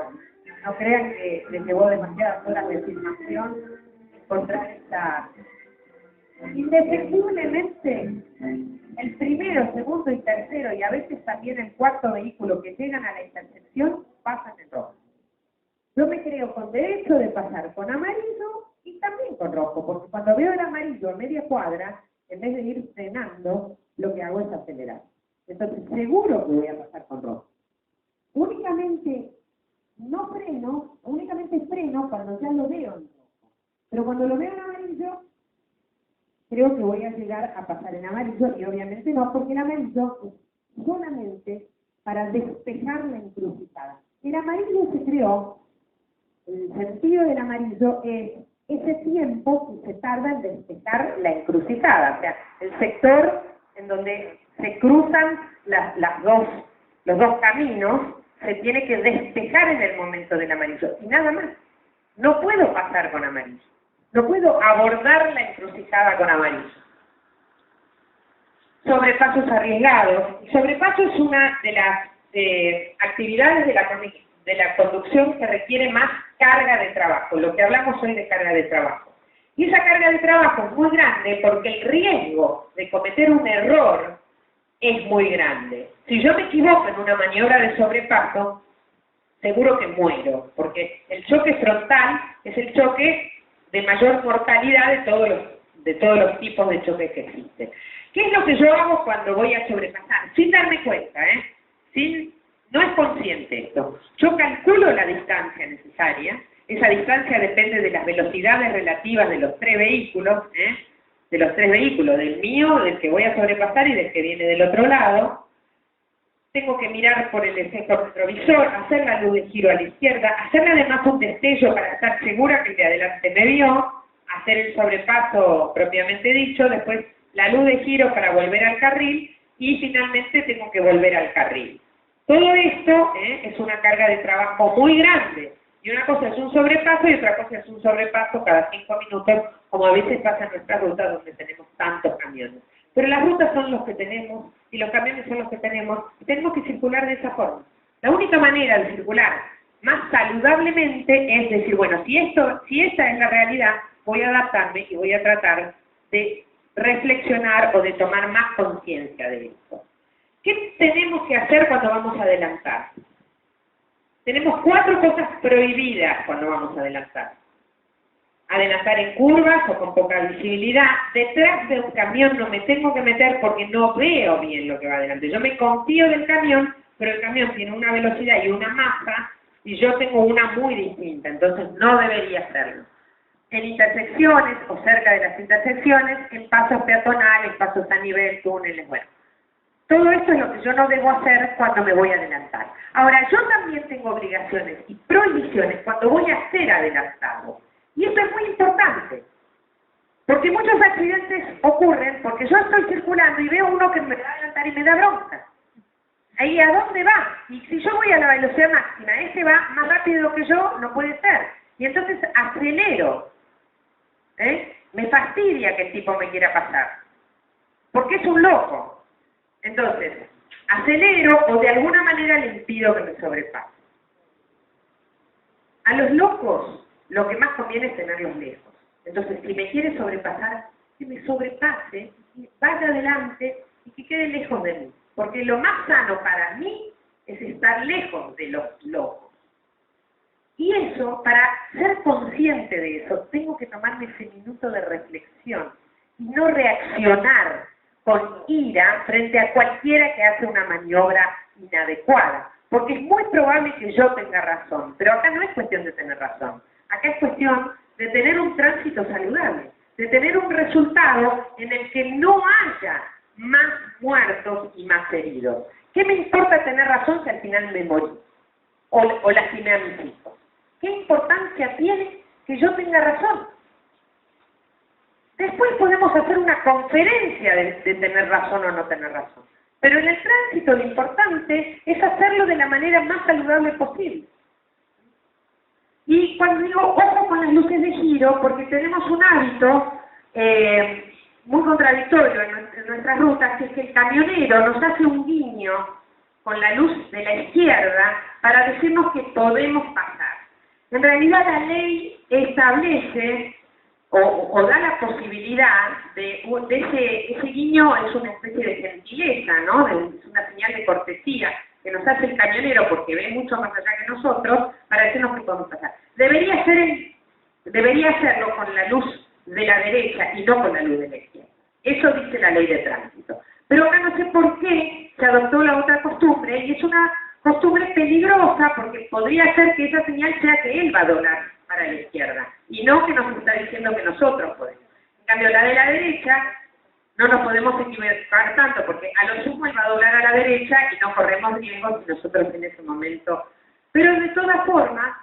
No crean que les llevó demasiadas horas de filmación encontrar esta. Indefectiblemente, el primero, segundo y tercero, y a veces también el cuarto vehículo que llegan a la intersección, pasan en rojo. Yo me creo con derecho de pasar con amarillo y también con rojo, porque cuando veo el amarillo a media cuadra, en vez de ir frenando, lo que hago es acelerar. Entonces, seguro que voy a pasar con rojo. Únicamente freno cuando ya lo veo en rojo. Pero cuando lo veo en amarillo, creo que voy a llegar a pasar en amarillo, y obviamente no, porque el amarillo es solamente para despejar la encrucijada. El amarillo se creó, el sentido del amarillo es ese tiempo que se tarda en despejar la encrucijada, o sea, el sector en donde se cruzan los dos caminos, se tiene que despejar en el momento del amarillo, y nada más. No puedo pasar con amarillo. No puedo abordar la encrucijada con amarillo. Sobrepasos arriesgados. El sobrepaso es una de las actividades de la conducción que requiere más carga de trabajo. Lo que hablamos hoy de carga de trabajo. Y esa carga de trabajo es muy grande porque el riesgo de cometer un error es muy grande. Si yo me equivoco en una maniobra de sobrepaso, seguro que muero, porque el choque frontal es el choque de mayor mortalidad de todos los tipos de choques que existen. ¿Qué es lo que yo hago cuando voy a sobrepasar? Sin darme cuenta, no es consciente esto. Yo calculo la distancia necesaria, esa distancia depende de las velocidades relativas de los tres vehículos, del mío, del que voy a sobrepasar y del que viene del otro lado. Tengo que mirar por el espejo retrovisor, hacer la luz de giro a la izquierda, hacerle además un destello para estar segura que el de adelante me vio, hacer el sobrepaso propiamente dicho, después la luz de giro para volver al carril y finalmente tengo que volver al carril. Todo esto es una carga de trabajo muy grande. Y una cosa es un sobrepaso y otra cosa es un sobrepaso cada 5 minutos, como a veces pasa en nuestras rutas donde tenemos tantos camiones. Pero las rutas son los que tenemos y los camiones son los que tenemos y tenemos que circular de esa forma. La única manera de circular más saludablemente es decir, bueno, si esta es la realidad, voy a adaptarme y voy a tratar de reflexionar o de tomar más conciencia de esto. ¿Qué tenemos que hacer cuando vamos a adelantar? Tenemos 4 cosas prohibidas cuando vamos a adelantar. Adelantar en curvas o con poca visibilidad. Detrás de un camión no me tengo que meter porque no veo bien lo que va adelante. Yo me confío del camión, pero el camión tiene una velocidad y una masa y yo tengo una muy distinta, entonces no debería hacerlo. En intersecciones o cerca de las intersecciones, en pasos peatonales, pasos a nivel, túneles, bueno. Todo esto es lo que yo no debo hacer cuando me voy a adelantar. Ahora, yo también tengo obligaciones y prohibiciones cuando voy a ser adelantado. Y esto es muy importante. Porque muchos accidentes ocurren porque yo estoy circulando y veo uno que me va a adelantar y me da bronca. Ahí, ¿a dónde va? Y si yo voy a la velocidad máxima, ese va más rápido que yo, no puede ser. Y entonces acelero. Me fastidia que el tipo me quiera pasar. Porque es un loco. Entonces, acelero o de alguna manera le impido que me sobrepase. A los locos, lo que más conviene es tenerlos lejos. Entonces, si me quiere sobrepasar, que me sobrepase, que vaya adelante y que quede lejos de mí. Porque lo más sano para mí es estar lejos de los locos. Y eso, para ser consciente de eso, tengo que tomarme ese minuto de reflexión y no reaccionar con ira frente a cualquiera que hace una maniobra inadecuada. Porque es muy probable que yo tenga razón, pero acá no es cuestión de tener razón. Acá es cuestión de tener un tránsito saludable, de tener un resultado en el que no haya más muertos y más heridos. ¿Qué me importa tener razón si al final me morí? O lastimé a mis hijos. ¿Qué importancia tiene que yo tenga razón? Después podemos hacer una conferencia de tener razón o no tener razón. Pero en el tránsito lo importante es hacerlo de la manera más saludable posible. Y cuando digo, ojo con las luces de giro, porque tenemos un hábito muy contradictorio en nuestras rutas, que es que el camionero nos hace un guiño con la luz de la izquierda para decirnos que podemos pasar. En realidad la ley establece o da la posibilidad de ese guiño, es una especie de gentileza, ¿no? Es una señal de cortesía que nos hace el camionero porque ve mucho más allá que nosotros para decirnos que podemos pasar. Debería hacerlo con la luz de la derecha y no con la luz de la izquierda. Eso dice la ley de tránsito. Pero acá no sé por qué se adoptó la otra costumbre, y es una costumbre peligrosa porque podría ser que esa señal sea que él va a doblar para la izquierda, y no que nos está diciendo que nosotros podemos. En cambio, la de la derecha, no nos podemos equivocar tanto, porque a lo sumo él va a doblar a la derecha y no corremos riesgos si nosotros en ese momento. Pero de todas formas,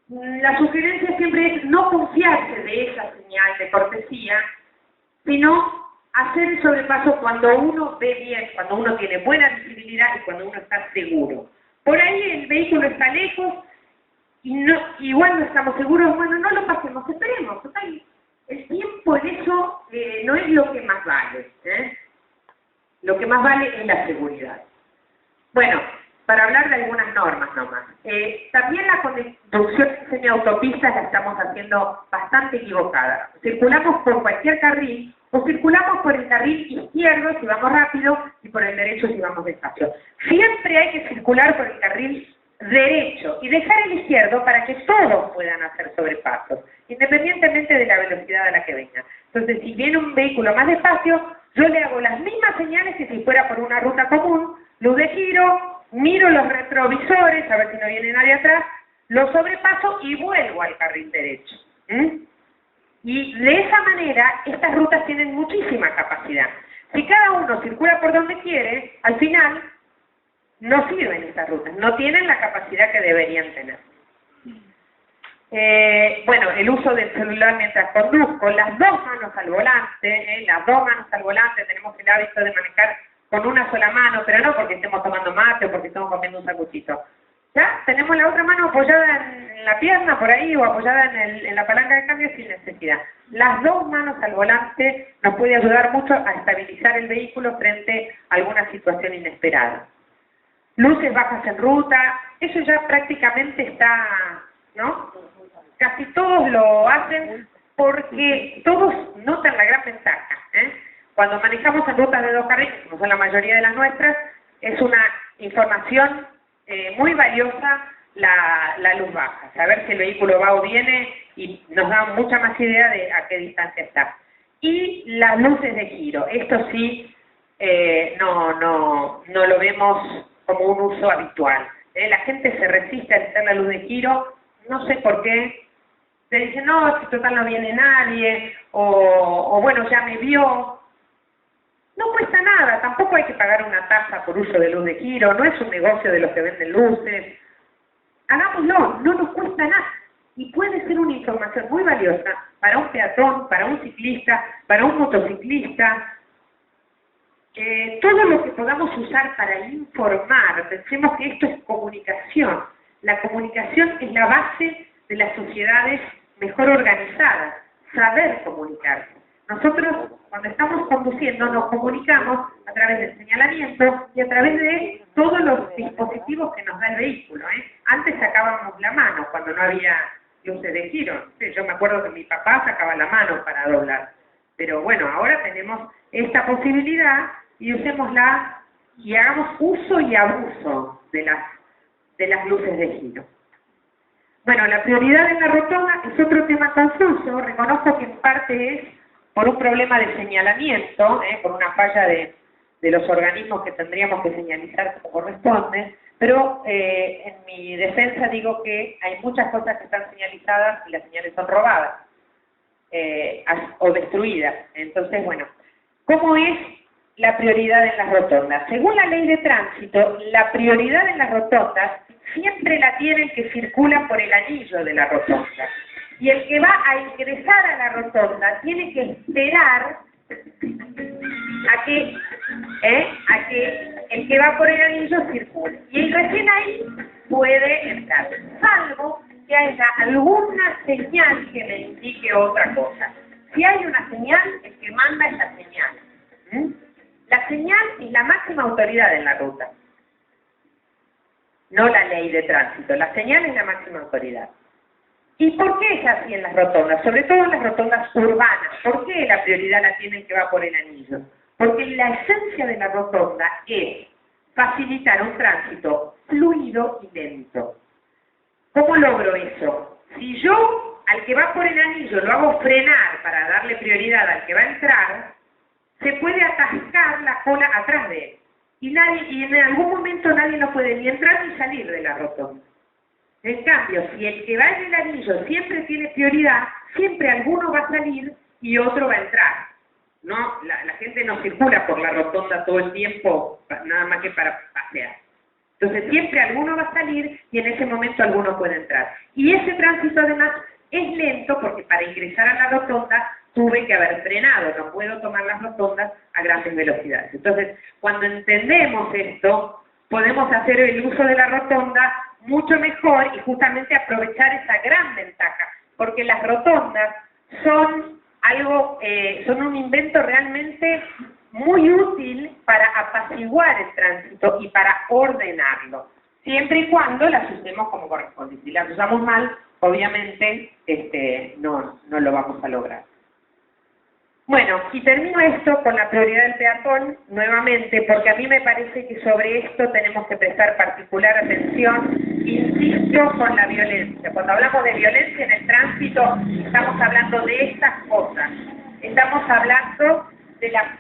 la sugerencia siempre es no confiarse de esa señal de cortesía, sino hacer el sobrepaso cuando uno ve bien, cuando uno tiene buena visibilidad y cuando uno está seguro. Por ahí el vehículo está lejos y igual no estamos seguros, bueno, no lo pasemos, esperemos, total. El tiempo en eso no es lo que más vale, ¿eh? Lo que más vale es la seguridad. Bueno, para hablar de algunas normas nomás. También la conducción en semiautopistas la estamos haciendo bastante equivocada. Circulamos por cualquier carril o circulamos por el carril izquierdo si vamos rápido y por el derecho si vamos despacio. Siempre hay que circular por el carril derecho y dejar el izquierdo para que todos puedan hacer sobrepasos, independientemente de la velocidad a la que venga. Entonces, si viene un vehículo más despacio, yo le hago las mismas señales que si fuera por una ruta común, luz de giro, miro los retrovisores a ver si no viene nadie atrás, lo sobrepaso y vuelvo al carril derecho. Y de esa manera, estas rutas tienen muchísima capacidad. Si cada uno circula por donde quiere, al final no sirven estas rutas, no tienen la capacidad que deberían tener. Bueno, el uso del celular mientras conduzco, las dos manos al volante, tenemos el hábito de manejar con una sola mano, pero no porque estemos tomando mate o porque estemos comiendo un sanguchito. ¿Ya? Tenemos la otra mano apoyada en la pierna por ahí o apoyada en la palanca de cambio sin necesidad. Las dos manos al volante nos puede ayudar mucho a estabilizar el vehículo frente a alguna situación inesperada. Luces bajas en ruta, eso ya prácticamente está, ¿no? Casi todos lo hacen porque todos notan la gran ventaja, ¿eh? Cuando manejamos en rutas de dos carriles, como son la mayoría de las nuestras, es una información muy valiosa la luz baja. Saber si el vehículo va o viene y nos da mucha más idea de a qué distancia está. Y las luces de giro, esto sí no lo vemos como un uso habitual. La gente se resiste a hacer la luz de giro, no sé por qué. Se dice, no, si total no viene nadie, o bueno, ya me vio. No cuesta nada, tampoco hay que pagar una tasa por uso de luz de giro, no es un negocio de los que venden luces. Hagámoslo, no nos cuesta nada. Y puede ser una información muy valiosa para un peatón, para un ciclista, para un motociclista. Todo lo que podamos usar para informar, pensemos que esto es comunicación. La comunicación es la base de las sociedades mejor organizadas, saber comunicarse. Nosotros, cuando estamos conduciendo, nos comunicamos a través del señalamiento y a través de todos los dispositivos que nos da el vehículo, ¿eh? Antes sacábamos la mano cuando no había luces de giro. Sí, yo me acuerdo que mi papá sacaba la mano para doblar. Pero bueno, ahora tenemos esta posibilidad y usémosla y hagamos uso y abuso de las luces de giro. Bueno, la prioridad en la rotonda es otro tema confuso. Reconozco que en parte es por un problema de señalamiento, por una falla de los organismos que tendríamos que señalizar como corresponde, pero en mi defensa digo que hay muchas cosas que están señalizadas y las señales son robadas o destruidas. Entonces, bueno, ¿cómo es la prioridad en las rotondas? Según la ley de tránsito, la prioridad en las rotondas siempre la tiene el que circula por el anillo de la rotonda. Y el que va a ingresar a la rotonda tiene que esperar a que el que va por el anillo circule. Y recién ahí puede entrar, salvo que haya alguna señal que le indique otra cosa. Si hay una señal, el que manda es la señal. La señal es la máxima autoridad en la ruta, no la ley de tránsito. La señal es la máxima autoridad. ¿Y por qué es así en las rotondas? Sobre todo en las rotondas urbanas. ¿Por qué la prioridad la tiene el que va por el anillo? Porque la esencia de la rotonda es facilitar un tránsito fluido y lento. ¿Cómo logro eso? Si yo al que va por el anillo lo hago frenar para darle prioridad al que va a entrar, se puede atascar la cola atrás de él. Y en algún momento nadie no puede ni entrar ni salir de la rotonda. En cambio, si el que va en el anillo siempre tiene prioridad, siempre alguno va a salir y otro va a entrar. No, la gente no circula por la rotonda todo el tiempo, nada más que para pasear. Entonces siempre alguno va a salir y en ese momento alguno puede entrar. Y ese tránsito además es lento porque para ingresar a la rotonda tuve que haber frenado, no puedo tomar las rotondas a grandes velocidades. Entonces, cuando entendemos esto, podemos hacer el uso de la rotonda mucho mejor y justamente aprovechar esa gran ventaja, porque las rotondas son son un invento realmente muy útil para apaciguar el tránsito y para ordenarlo, siempre y cuando las usemos como corresponde. Si las usamos mal, obviamente no lo vamos a lograr. Bueno, y termino esto con la prioridad del peatón nuevamente, porque a mí me parece que sobre esto tenemos que prestar particular atención, insisto, con la violencia. Cuando hablamos de violencia en el tránsito, estamos hablando de estas cosas. Estamos hablando de la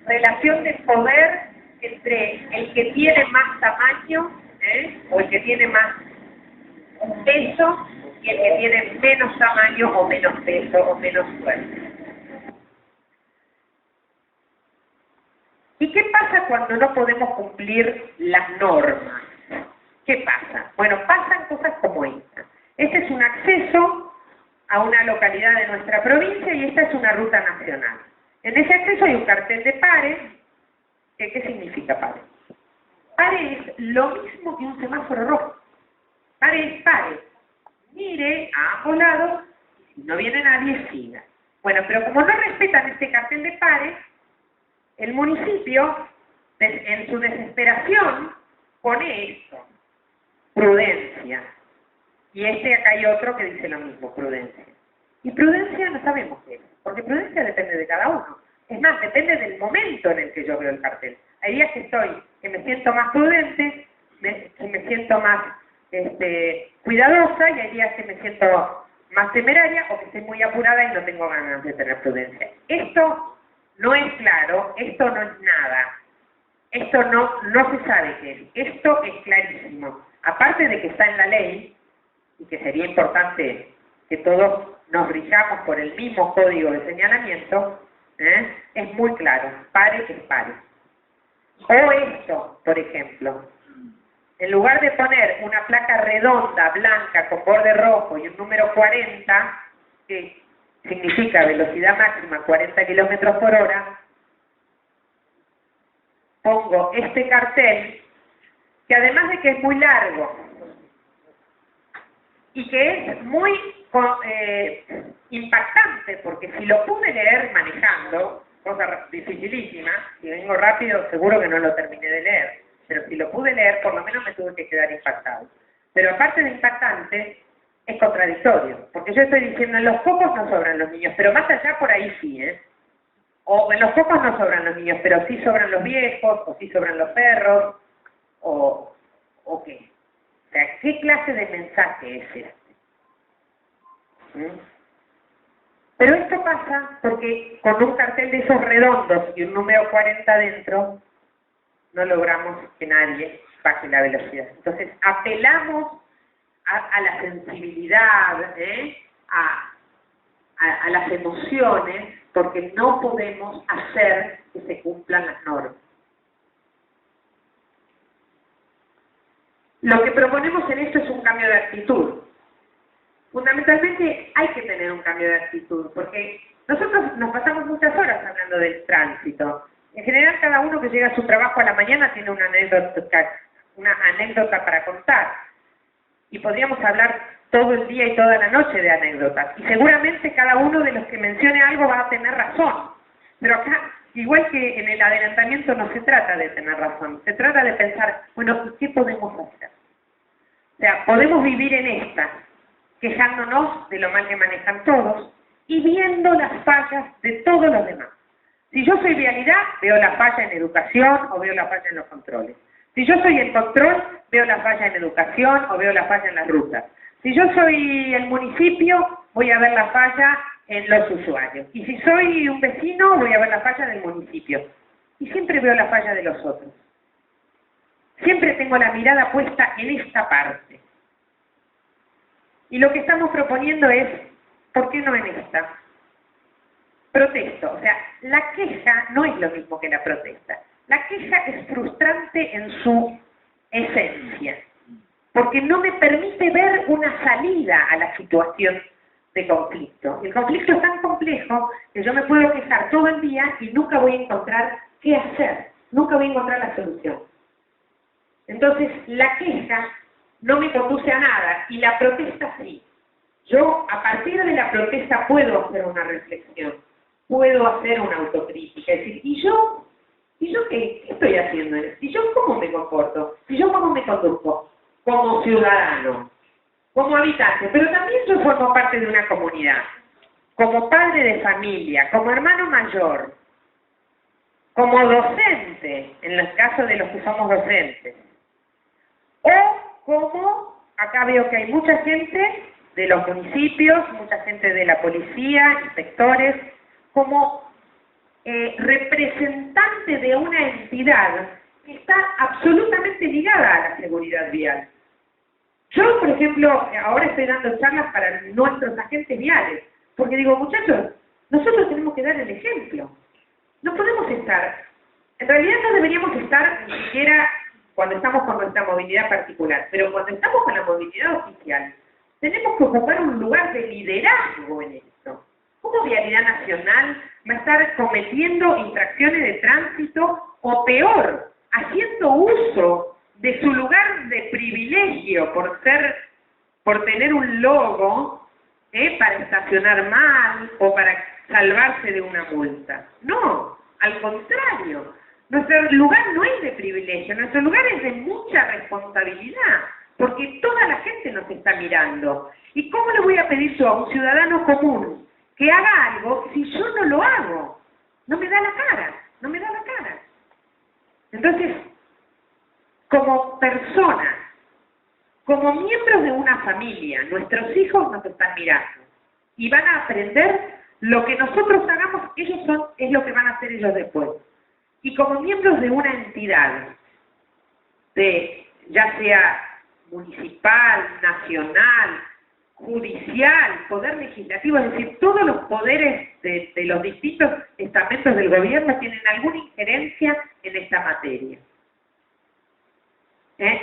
relación de poder entre el que tiene más tamaño, o el que tiene más peso, y el que tiene menos tamaño o menos peso o menos fuerza. ¿Y qué pasa cuando no podemos cumplir las normas? ¿Qué pasa? Bueno, pasan cosas como esta. Este es un acceso a una localidad de nuestra provincia y esta es una ruta nacional. En ese acceso hay un cartel de pare. ¿Qué significa pare? Pare es lo mismo que un semáforo rojo. Pare es pare. Mire a ambos lados, si no viene nadie, siga. Bueno, pero como no respetan este cartel de pare, el municipio, en su desesperación, pone esto, prudencia. Y acá hay otro que dice lo mismo, prudencia. Y prudencia no sabemos qué es, porque prudencia depende de cada uno. Es más, depende del momento en el que yo veo el cartel. Hay días que me siento más prudente, que me siento más cuidadosa, y hay días que me siento más temeraria o que estoy muy apurada y no tengo ganas de tener prudencia. Esto no es claro, esto no es nada, esto no se sabe qué es, esto es clarísimo. Aparte de que está en la ley, y que sería importante que todos nos rijamos por el mismo código de señalamiento, es muy claro, pare es pare. O esto, por ejemplo, en lugar de poner una placa redonda, blanca, con borde rojo y un número 40, que significa velocidad máxima 40 kilómetros por hora, pongo este cartel, que además de que es muy largo y que es muy impactante, porque si lo pude leer manejando, cosa dificilísima, si vengo rápido seguro que no lo terminé de leer, pero si lo pude leer por lo menos me tuve que quedar impactado. Pero aparte de impactante, es contradictorio, porque yo estoy diciendo en los focos no sobran los niños, pero más allá por ahí sí, o en los focos no sobran los niños, pero sí sobran los viejos, o sí sobran los perros, o qué. O sea, ¿qué clase de mensaje es este? Pero esto pasa porque con un cartel de esos redondos y un número 40 dentro, no logramos que nadie baje la velocidad. Entonces, apelamos a la sensibilidad, a las emociones, porque no podemos hacer que se cumplan las normas. Lo que proponemos en esto es un cambio de actitud. Fundamentalmente hay que tener un cambio de actitud, porque nosotros nos pasamos muchas horas hablando del tránsito. En general, cada uno que llega a su trabajo a la mañana tiene una anécdota para contar. Y podríamos hablar todo el día y toda la noche de anécdotas. Y seguramente cada uno de los que mencione algo va a tener razón. Pero acá, igual que en el adelantamiento, no se trata de tener razón. Se trata de pensar, bueno, ¿qué podemos hacer? O sea, podemos vivir en esta, quejándonos de lo mal que manejan todos y viendo las fallas de todos los demás. Si yo soy vialidad, veo la falla en educación o veo la falla en los controles. Si yo soy el control, veo la falla en educación o veo la falla en las rutas. Si yo soy el municipio, voy a ver la falla en los usuarios. Y si soy un vecino, voy a ver la falla del municipio. Y siempre veo la falla de los otros. Siempre tengo la mirada puesta en esta parte. Y lo que estamos proponiendo es, ¿por qué no en esta? Protesto. O sea, la queja no es lo mismo que la protesta. La queja es frustrante en su esencia, porque no me permite ver una salida a la situación de conflicto. El conflicto es tan complejo que yo me puedo quejar todo el día y nunca voy a encontrar qué hacer, nunca voy a encontrar la solución. Entonces, la queja no me conduce a nada, y la protesta sí. Yo, a partir de la protesta, puedo hacer una reflexión, puedo hacer una autocrítica, es decir, ¿y yo qué estoy haciendo? ¿Y yo cómo me comporto? ¿Y yo cómo me conduzco? Como ciudadano, como habitante, pero también yo formo parte de una comunidad, como padre de familia, como hermano mayor, como docente, en los casos de los que somos docentes, o como, acá veo que hay mucha gente de los municipios, mucha gente de la policía, inspectores, como representante de una entidad que está absolutamente ligada a la seguridad vial. Yo, por ejemplo, ahora estoy dando charlas para nuestros agentes viales, porque digo, muchachos, nosotros tenemos que dar el ejemplo. No podemos estar, en realidad no deberíamos estar ni siquiera cuando estamos con nuestra movilidad particular, pero cuando estamos con la movilidad oficial, tenemos que ocupar un lugar de liderazgo en esto. ¿Cómo Vialidad Nacional va a estar cometiendo infracciones de tránsito o peor, haciendo uso de su lugar de privilegio por tener un logo para estacionar mal o para salvarse de una multa? No, al contrario. Nuestro lugar no es de privilegio, nuestro lugar es de mucha responsabilidad, porque toda la gente nos está mirando. ¿Y cómo le voy a pedir yo a un ciudadano común que haga algo si yo no lo hago? No me da la cara, no me da la cara. Entonces, como personas, como miembros de una familia, nuestros hijos nos están mirando y van a aprender lo que nosotros hagamos, es lo que van a hacer ellos después. Y como miembros de una entidad, ya sea municipal, nacional, judicial, poder legislativo, es decir, todos los poderes de los distintos estamentos del gobierno tienen alguna injerencia en esta materia.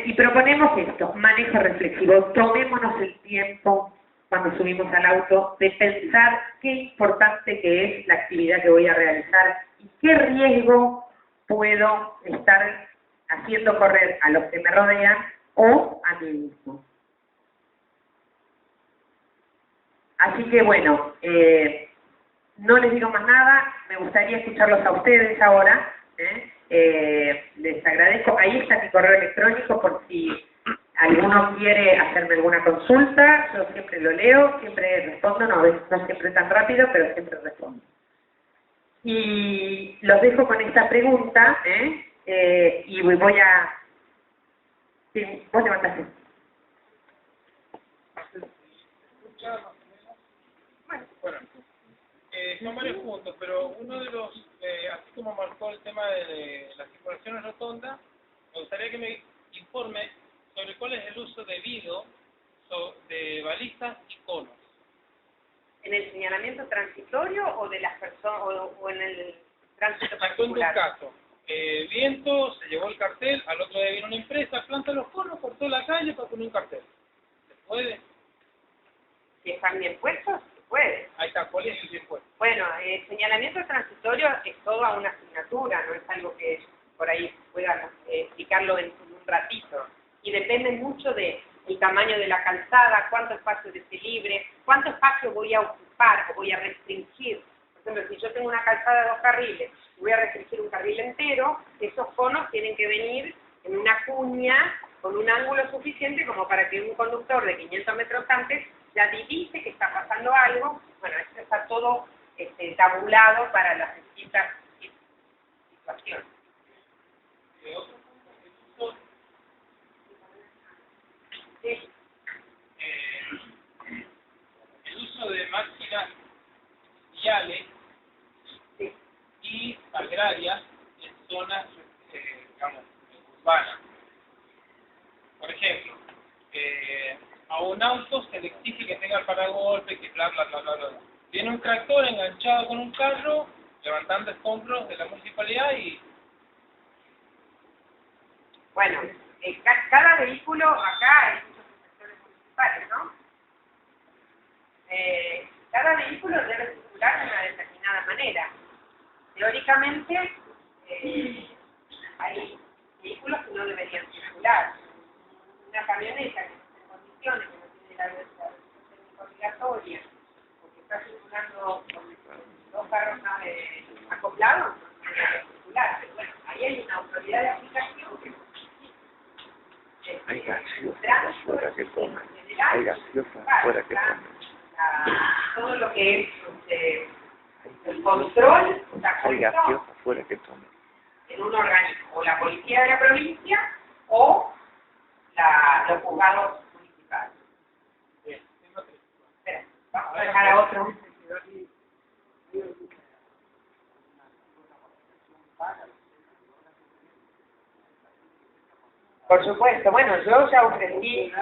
Y proponemos esto, manejo reflexivo, tomémonos el tiempo cuando subimos al auto de pensar qué importante que es la actividad que voy a realizar y qué riesgo puedo estar haciendo correr a los que me rodean o a mí mismo. Así que bueno, no les digo más nada, me gustaría escucharlos a ustedes ahora. Les agradezco, ahí está mi correo electrónico por si alguno quiere hacerme alguna consulta, yo siempre lo leo, siempre respondo, no, a veces no siempre tan rápido, pero siempre respondo. Y los dejo con esta pregunta, y voy a... Sí, vos levantaste. Bueno, son varios puntos, pero uno de los, así como marcó el tema de las circulaciones rotondas, me gustaría que me informe sobre cuál es el uso debido de balizas y conos. ¿En el señalamiento transitorio o de las personas o en el tránsito Cuento un particular? caso. Viento, se llevó el cartel, al otro día vino una empresa, planta los conos, cortó la calle para poner un cartel. ¿Se puede? Si están bien puestos, se puede. Ahí está, ¿cuál es el bien puesto? Bueno, el señalamiento transitorio es toda una asignatura, no es algo que por ahí pueda explicarlo en un ratito. Y depende mucho del tamaño de la calzada, cuánto espacio de libre, cuánto espacio voy a ocupar o voy a restringir. Por ejemplo, si yo tengo una calzada de 2 carriles y voy a restringir un carril entero, esos conos tienen que venir en una cuña con un ángulo suficiente como para que un conductor de 500 metros antes ya divise que está pasando algo. Bueno, esto está todo tabulado para las distintas situaciones. Otro punto, Sí. el uso de máquinas viales Sí. y agrarias en zonas, digamos, urbanas. Por ejemplo, a un auto se le exige que tenga el paragolpe, que bla, bla, bla, bla, bla. Viene un tractor enganchado con un carro, levantando escombros de la municipalidad y... Bueno, cada vehículo, acá hay muchos inspectores municipales, ¿no? Cada vehículo debe circular de una determinada manera. Teóricamente, hay vehículos que no deberían circular. Una camioneta que no tiene condiciones, que no tiene la técnica obligatoria, porque está circulando con 2 carros acoplados, no debería circular. Pero bueno, ahí hay una autoridad de aplicación que Hay gaseosa tránsito fuera que tome. general, Hay gaseosa fuera que tome. todo lo que es el control, la Hay gaseosa fuera que tome. en un organismo, o la policía de la provincia o los juzgados municipales. Bien, tema 3. Espera, vamos a dejar a otro. Por supuesto, bueno, yo ya ofrecí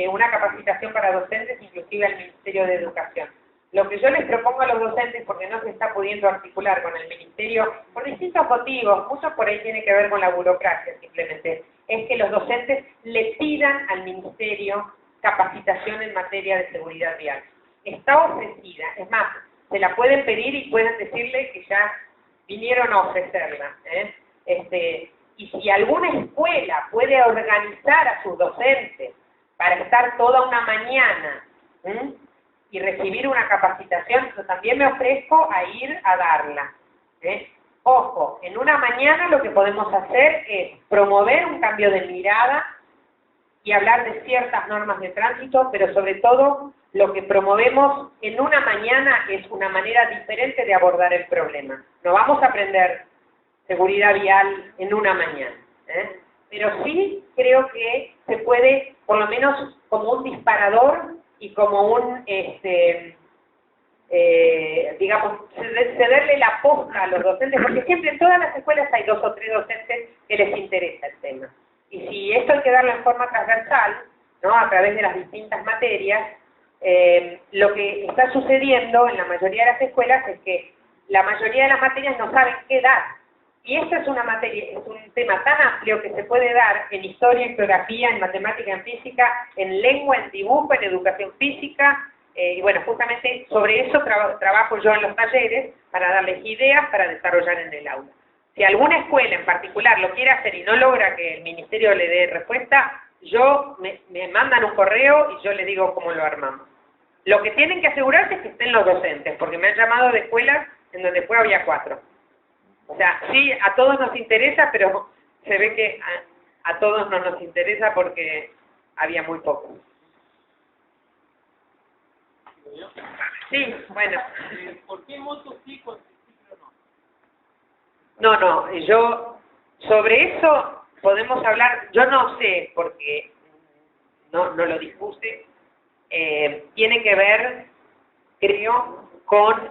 una capacitación para docentes, inclusive al Ministerio de Educación. Lo que yo les propongo a los docentes, porque no se está pudiendo articular con el Ministerio, por distintos motivos, muchos por ahí tiene que ver con la burocracia simplemente, es que los docentes le pidan al Ministerio capacitación en materia de seguridad vial. Está ofrecida, es más, se la pueden pedir y pueden decirle que ya vinieron a ofrecerla, y si alguna escuela puede organizar a sus docentes para estar toda una mañana y recibir una capacitación, yo también me ofrezco a ir a darla. Ojo, en una mañana lo que podemos hacer es promover un cambio de mirada y hablar de ciertas normas de tránsito, pero sobre todo lo que promovemos en una mañana es una manera diferente de abordar el problema. No vamos a aprender seguridad vial en una mañana, pero sí creo que se puede, por lo menos como un disparador y como un, digamos, cederle la posta a los docentes, porque siempre en todas las escuelas hay 2 o 3 docentes que les interesa el tema. Y si esto hay que darlo en forma transversal, ¿no?, a través de las distintas materias, lo que está sucediendo en la mayoría de las escuelas es que la mayoría de las materias no saben qué dar. Y esto es una materia, es un tema tan amplio que se puede dar en historia, en geografía, en matemática, en física, en lengua, en dibujo, en educación física, y bueno, justamente sobre eso trabajo yo en los talleres para darles ideas para desarrollar en el aula. Si alguna escuela en particular lo quiere hacer y no logra que el ministerio le dé respuesta, me mandan un correo y yo les digo cómo lo armamos. Lo que tienen que asegurarse es que estén los docentes, porque me han llamado de escuelas en donde después había 4. O sea, sí, a todos nos interesa, pero se ve que a todos no nos interesa porque había muy poco. Sí, bueno. ¿Por qué motos sí, cuatriciclos no? No, yo sobre eso podemos hablar, yo no sé porque no lo dispuse, tiene que ver, creo, con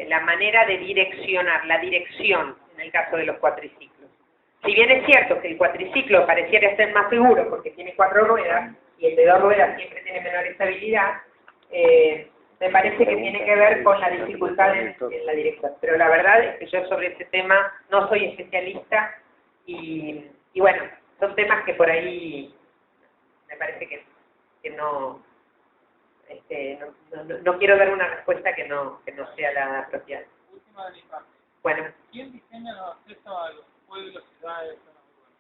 la manera de direccionar, la dirección en el caso de los cuatriciclos. Si bien es cierto que el cuatriciclo pareciera ser más seguro porque tiene 4 ruedas y el de 2 ruedas siempre tiene menor estabilidad, me parece que tiene que ver con la dificultad en la dirección. Pero la verdad es que yo sobre este tema no soy especialista y bueno, son temas que por ahí me parece que no, no quiero dar una respuesta que no sea la apropiada. Última de mi parte. Bueno. ¿Quién diseña los accesos a los pueblos, ciudades, zonas urbanas?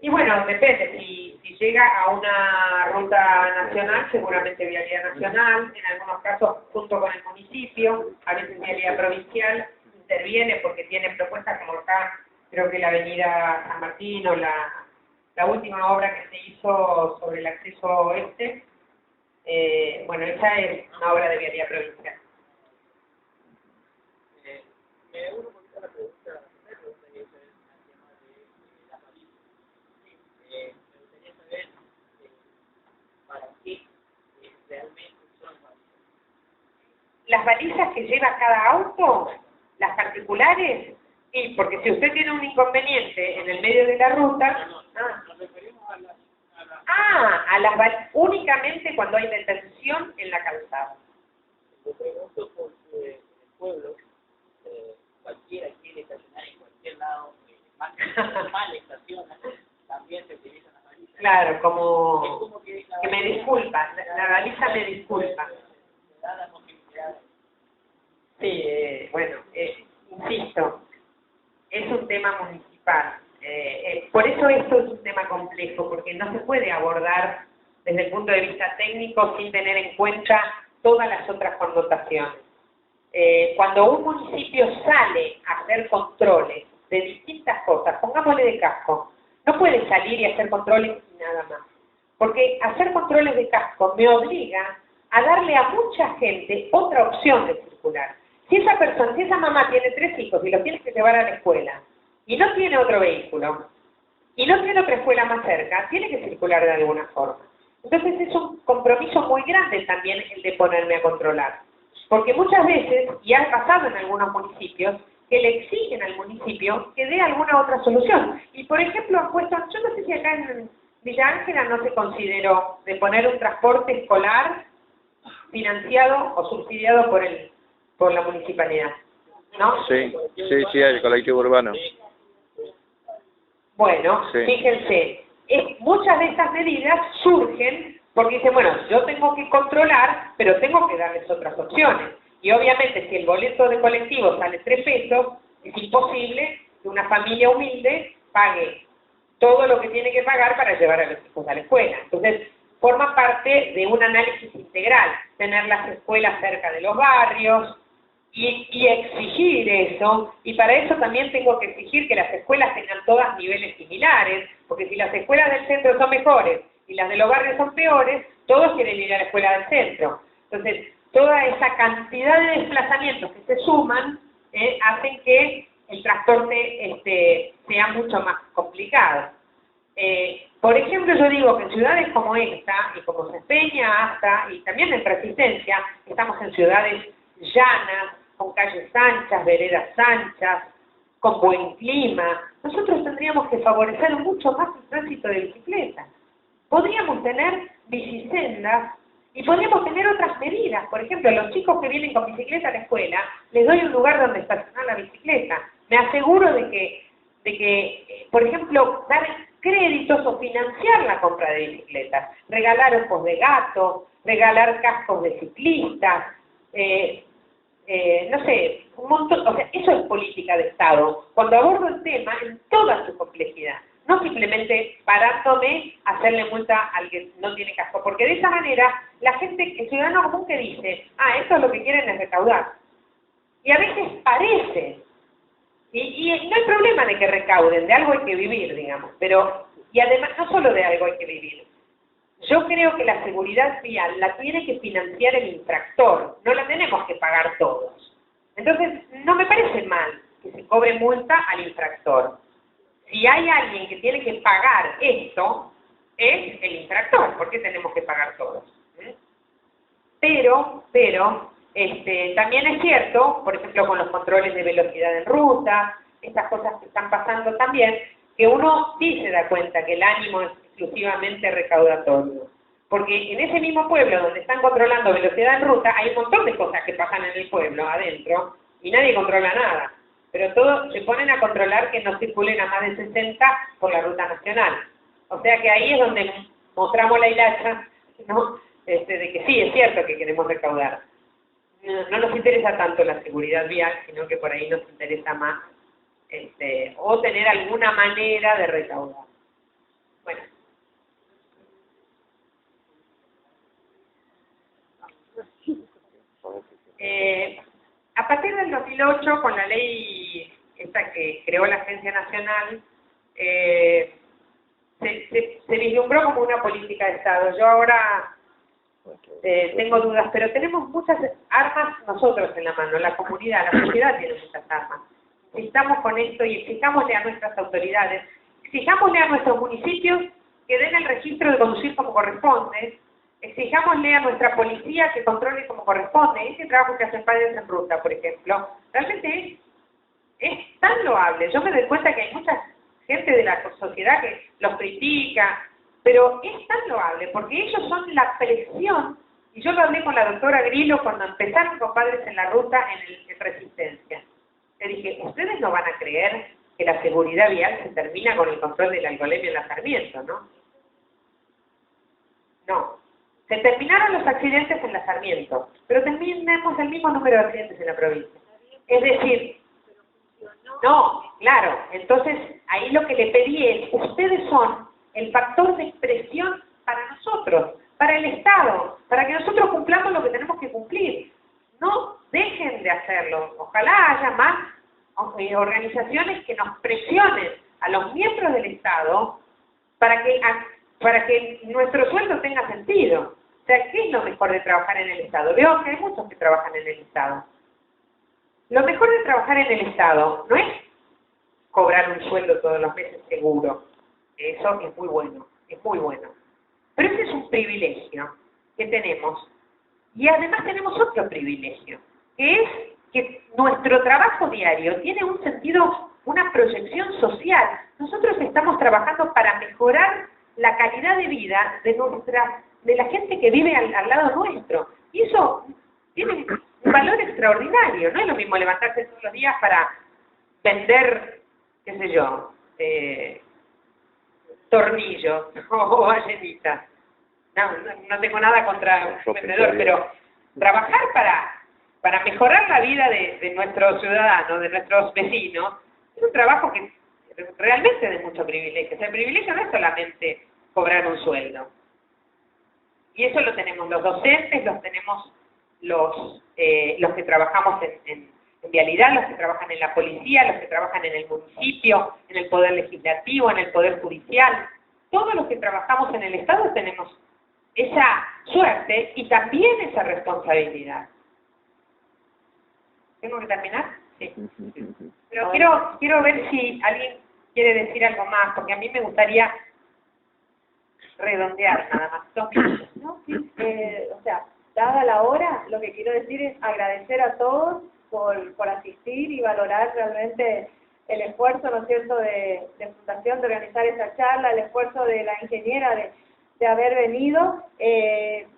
Y bueno, depende, si llega a una ruta nacional, seguramente Vialidad Nacional, en algunos casos junto con el municipio, a veces Vialidad Provincial interviene porque tiene propuestas como acá, creo que la avenida San Martín o la última obra que se hizo sobre el acceso oeste, bueno, esa es una obra de Vialidad Provincial. Me uno un poquito a la pregunta que es el tema de las balizas. Me gustaría saber para qué realmente son las balizas. Las balizas que lleva cada auto, las particulares, y porque si usted tiene un inconveniente en el medio de la ruta, Nos referimos a las únicamente cuando hay detención en la calzada. Yo pregunto porque en el pueblo cualquiera quiere estacionar en cualquier lado, mal estaciona, también se utilizan las balizas. Claro, Es como como que que me disculpa, la baliza me disculpa. da la posibilidad. Sí, bueno, insisto, es un tema municipal. Por eso esto es un tema complejo, porque no se puede abordar desde el punto de vista técnico sin tener en cuenta todas las otras connotaciones. Cuando un municipio sale a hacer controles de distintas cosas, pongámosle de casco, no puede salir y hacer controles y nada más. Porque hacer controles de casco me obliga a darle a mucha gente otra opción de circular. Si esa mamá tiene 3 hijos y los tiene que llevar a la escuela, y no tiene otro vehículo, y no tiene otra escuela más cerca, tiene que circular de alguna forma. Entonces es un compromiso muy grande también el de ponerme a controlar. Porque muchas veces, y ha pasado en algunos municipios, que le exigen al municipio que dé alguna otra solución. Y por ejemplo han puesto, yo no sé si acá en Villa Ángela no se consideró de poner un transporte escolar financiado o subsidiado por la municipalidad, ¿no? Sí, el colectivo urbano. Bueno, Sí. Fíjense, muchas de estas medidas surgen porque dicen, bueno, yo tengo que controlar, pero tengo que darles otras opciones. Y obviamente si el boleto de colectivo sale 3 pesos, es imposible que una familia humilde pague todo lo que tiene que pagar para llevar a los hijos a la escuela. Entonces, forma parte de un análisis integral, tener las escuelas cerca de los barrios, y exigir eso, y para eso también tengo que exigir que las escuelas tengan todas niveles similares, porque si las escuelas del centro son mejores y las de los barrios son peores, todos quieren ir a la escuela del centro. Entonces, toda esa cantidad de desplazamientos que se suman hacen que el transporte sea mucho más complicado. Por ejemplo, yo digo que en ciudades como esta, y como se Peña hasta, y también en Resistencia, estamos en ciudades llanas, con calles anchas, veredas anchas, con buen clima, nosotros tendríamos que favorecer mucho más el tránsito de bicicletas. Podríamos tener bicisendas y podríamos tener otras medidas. Por ejemplo, a los chicos que vienen con bicicleta a la escuela, les doy un lugar donde estacionar la bicicleta. Me aseguro de que, por ejemplo, dar créditos o financiar la compra de bicicletas, regalar ojos de gato, regalar cascos de ciclistas, no sé, un montón, o sea, eso es política de Estado, cuando abordo el tema en toda su complejidad, no simplemente parándome a hacerle multa al que no tiene casco, porque de esa manera la gente, el ciudadano común que dice, esto es lo que quieren es recaudar, y a veces parece Y no hay problema de que recauden, de algo hay que vivir, digamos, pero, y además no solo de algo hay que vivir. Yo creo que la seguridad vial la tiene que financiar el infractor, no la tenemos que pagar todos. Entonces, no me parece mal que se cobre multa al infractor. Si hay alguien que tiene que pagar esto, es el infractor, ¿por qué tenemos que pagar todos? Pero, también es cierto, por ejemplo, con los controles de velocidad en ruta, estas cosas que están pasando también, que uno sí se da cuenta que el ánimo es exclusivamente recaudatorio. Porque en ese mismo pueblo donde están controlando velocidad en ruta, hay un montón de cosas que pasan en el pueblo, adentro, y nadie controla nada. Pero todos se ponen a controlar que no circulen a más de 60 por la ruta nacional. O sea que ahí es donde mostramos la hilacha, ¿no? De que sí, es cierto que queremos recaudar. No nos interesa tanto la seguridad vial, sino que por ahí nos interesa más o tener alguna manera de recaudar. Bueno. A partir del 2008, con la ley esta que creó la Agencia Nacional, se vislumbró como una política de Estado. Yo ahora tengo dudas, pero tenemos muchas armas nosotros en la mano, la comunidad, la sociedad tiene muchas armas. Estamos con esto y exijámosle a nuestras autoridades, exijámosle a nuestros municipios que den el registro de conducir como corresponde, exijámosle a nuestra policía que controle como corresponde. Ese trabajo que hacen Padres en Ruta, por ejemplo, realmente es tan loable. Yo me doy cuenta que hay mucha gente de la sociedad que los critica, pero es tan loable porque ellos son la presión, y yo lo hablé con la doctora Grillo cuando empezaron con Padres en la Ruta en Resistencia. Le dije, ustedes no van a creer que la seguridad vial se termina con el control de la alcoholemia en la Sarmiento, ¿no? No. Se terminaron los accidentes en la Sarmiento, pero tenemos el mismo número de accidentes en la provincia. Es decir, no, claro, entonces ahí lo que le pedí es, ustedes son el factor de expresión para nosotros, para el Estado, para que nosotros cumplamos lo que tenemos que cumplir. No dejen de hacerlo. Ojalá haya más organizaciones que nos presionen a los miembros del Estado para que nuestro sueldo tenga sentido. O sea, ¿qué es lo mejor de trabajar en el Estado? Veo que hay muchos que trabajan en el Estado. Lo mejor de trabajar en el Estado no es cobrar un sueldo todos los meses seguro. Eso es muy bueno, es muy bueno. Pero ese es un privilegio que tenemos. Y además tenemos otro privilegio, que es que nuestro trabajo diario tiene un sentido, una proyección social. Nosotros estamos trabajando para mejorar la calidad de vida de la gente que vive al lado nuestro. Y eso tiene un valor extraordinario. No es lo mismo levantarse todos los días para vender, qué sé yo, tornillos o ballenitas. No tengo nada contra un vendedor, pero trabajar para mejorar la vida de nuestros ciudadanos, de nuestros vecinos, es un trabajo que realmente de mucho privilegio. O sea, el privilegio no es solamente cobrar un sueldo. Y eso lo tenemos los docentes, los tenemos los que trabajamos en vialidad, los que trabajan en la policía, los que trabajan en el municipio, en el poder legislativo, en el poder judicial. Todos los que trabajamos en el Estado tenemos esa suerte y también esa responsabilidad. ¿Tengo que terminar? Sí. Pero quiero ver si alguien quiere decir algo más, porque a mí me gustaría redondear nada más. 2 minutos. No, sí, o sea, dada la hora, lo que quiero decir es agradecer a todos por asistir y valorar realmente el esfuerzo, ¿no es cierto?, de Fundación de organizar esta charla, el esfuerzo de la ingeniera de haber venido.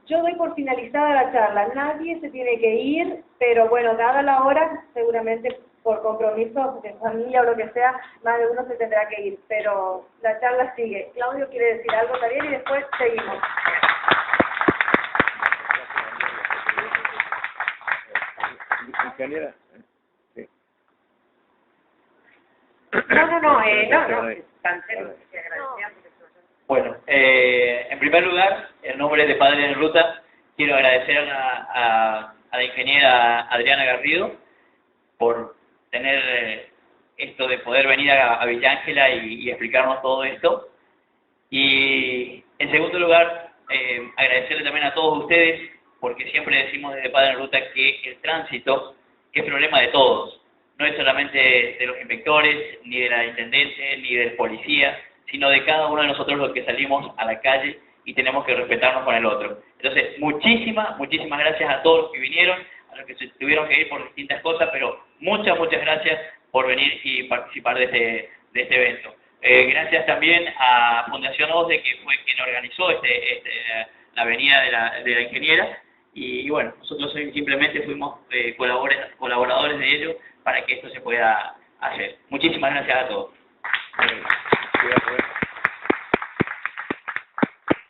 Yo doy por finalizada la charla, nadie se tiene que ir, pero bueno, dada la hora, seguramente por compromisos de familia o lo que sea, más de uno se tendrá que ir, pero la charla sigue. Claudio quiere decir algo también y después seguimos. Ingeniera. Sí. No. Bueno, en primer lugar, en nombre de Padres en Ruta, quiero agradecer a la ingeniera Adriana Garrido por tener esto de poder venir a Villa Ángela y explicarnos todo esto. Y en segundo lugar, agradecerle también a todos ustedes, porque siempre decimos desde Padre en Ruta que el tránsito es problema de todos. No es solamente de los inspectores, ni de la intendencia, ni del policía, sino de cada uno de nosotros los que salimos a la calle y tenemos que respetarnos con el otro. Entonces, muchísimas gracias a todos los que vinieron, a los que se tuvieron que ir por distintas cosas, pero muchas gracias por venir y participar de este evento. Gracias también a Fundación OSDE, que fue quien organizó la avenida de la ingeniera, y bueno, nosotros simplemente fuimos colaboradores de ello para que esto se pueda hacer. Muchísimas gracias a todos.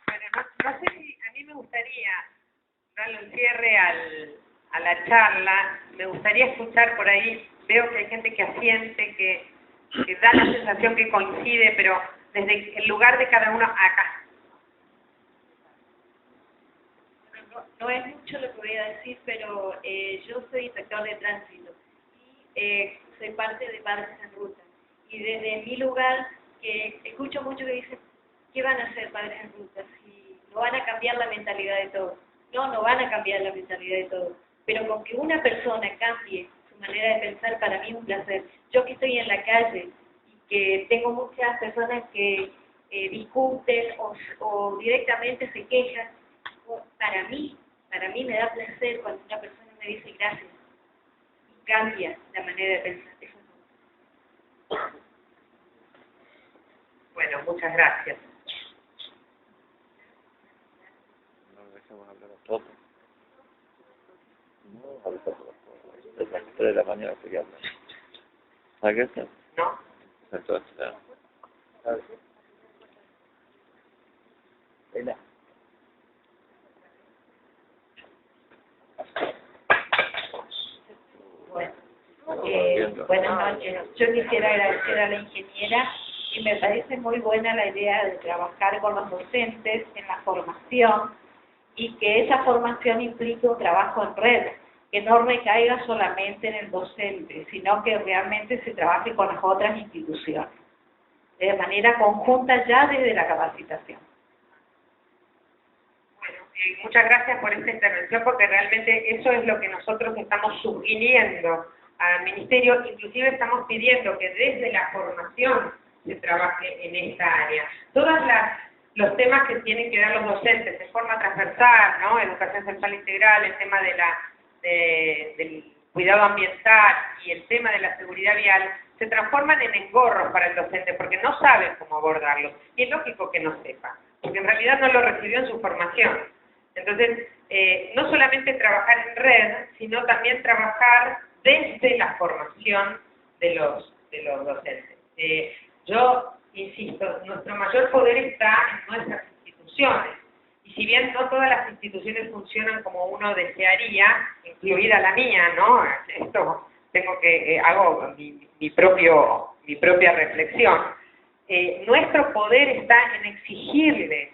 Bueno, no sé si a mí me gustaría darle un cierre a la charla. Me gustaría escuchar por ahí, veo que hay gente que asiente, que da la sensación que coincide, pero desde el lugar de cada uno acá. No es mucho lo que voy a decir, pero yo soy inspector de tránsito y soy parte de Padres en Ruta. Y desde mi lugar, que escucho mucho que dicen, ¿qué van a hacer Padres en Ruta? Si no van a cambiar la mentalidad de todos. No van a cambiar la mentalidad de todos. Pero con que una persona cambie su manera de pensar, para mí es un placer. Yo que estoy en la calle y que tengo muchas personas que discuten o directamente se quejan, para mí me da placer cuando una persona me dice gracias y cambia la manera de pensar. Eso es todo. Bueno, muchas gracias. No dejemos hablar a todos. No, a las 3 de la mañana estoy hablando. ¿A qué está? ¿No? Entonces, Venga. Buenas noches. Yo quisiera agradecer a la ingeniera y me parece muy buena la idea de trabajar con los docentes en la formación y que esa formación implique un trabajo en red, que no recaiga solamente en el docente, sino que realmente se trabaje con las otras instituciones, de manera conjunta ya desde la capacitación. Bueno, muchas gracias por esta intervención, porque realmente eso es lo que nosotros estamos sugiriendo al Ministerio. Inclusive estamos pidiendo que desde la formación se trabaje en esta área. Todos los temas que tienen que dar los docentes de forma transversal, ¿no? Educación sexual integral, el tema del cuidado ambiental y el tema de la seguridad vial, se transforman en engorros para el docente porque no sabe cómo abordarlos. Y es lógico que no sepa, porque en realidad no lo recibió en su formación. Entonces, no solamente trabajar en red, sino también trabajar desde la formación de los docentes. Yo insisto, nuestro mayor poder está en nuestras instituciones. Y si bien no todas las instituciones funcionan como uno desearía, incluida la mía, ¿no? Esto tengo que hago mi propia reflexión. Nuestro poder está en exigirles.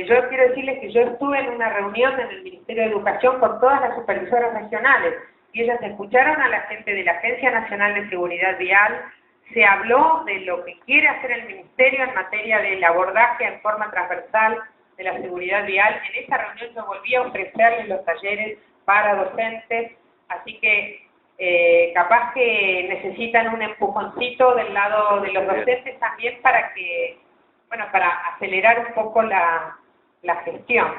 Yo quiero decirles que yo estuve en una reunión en el Ministerio de Educación con todas las supervisoras regionales y ellas escucharon a la gente de la Agencia Nacional de Seguridad Vial. Se habló de lo que quiere hacer el Ministerio en materia del abordaje en forma transversal de la seguridad vial. En esa reunión yo volví a ofrecerles los talleres para docentes, así que capaz que necesitan un empujoncito del lado de los docentes también para que, bueno, para acelerar un poco la gestión.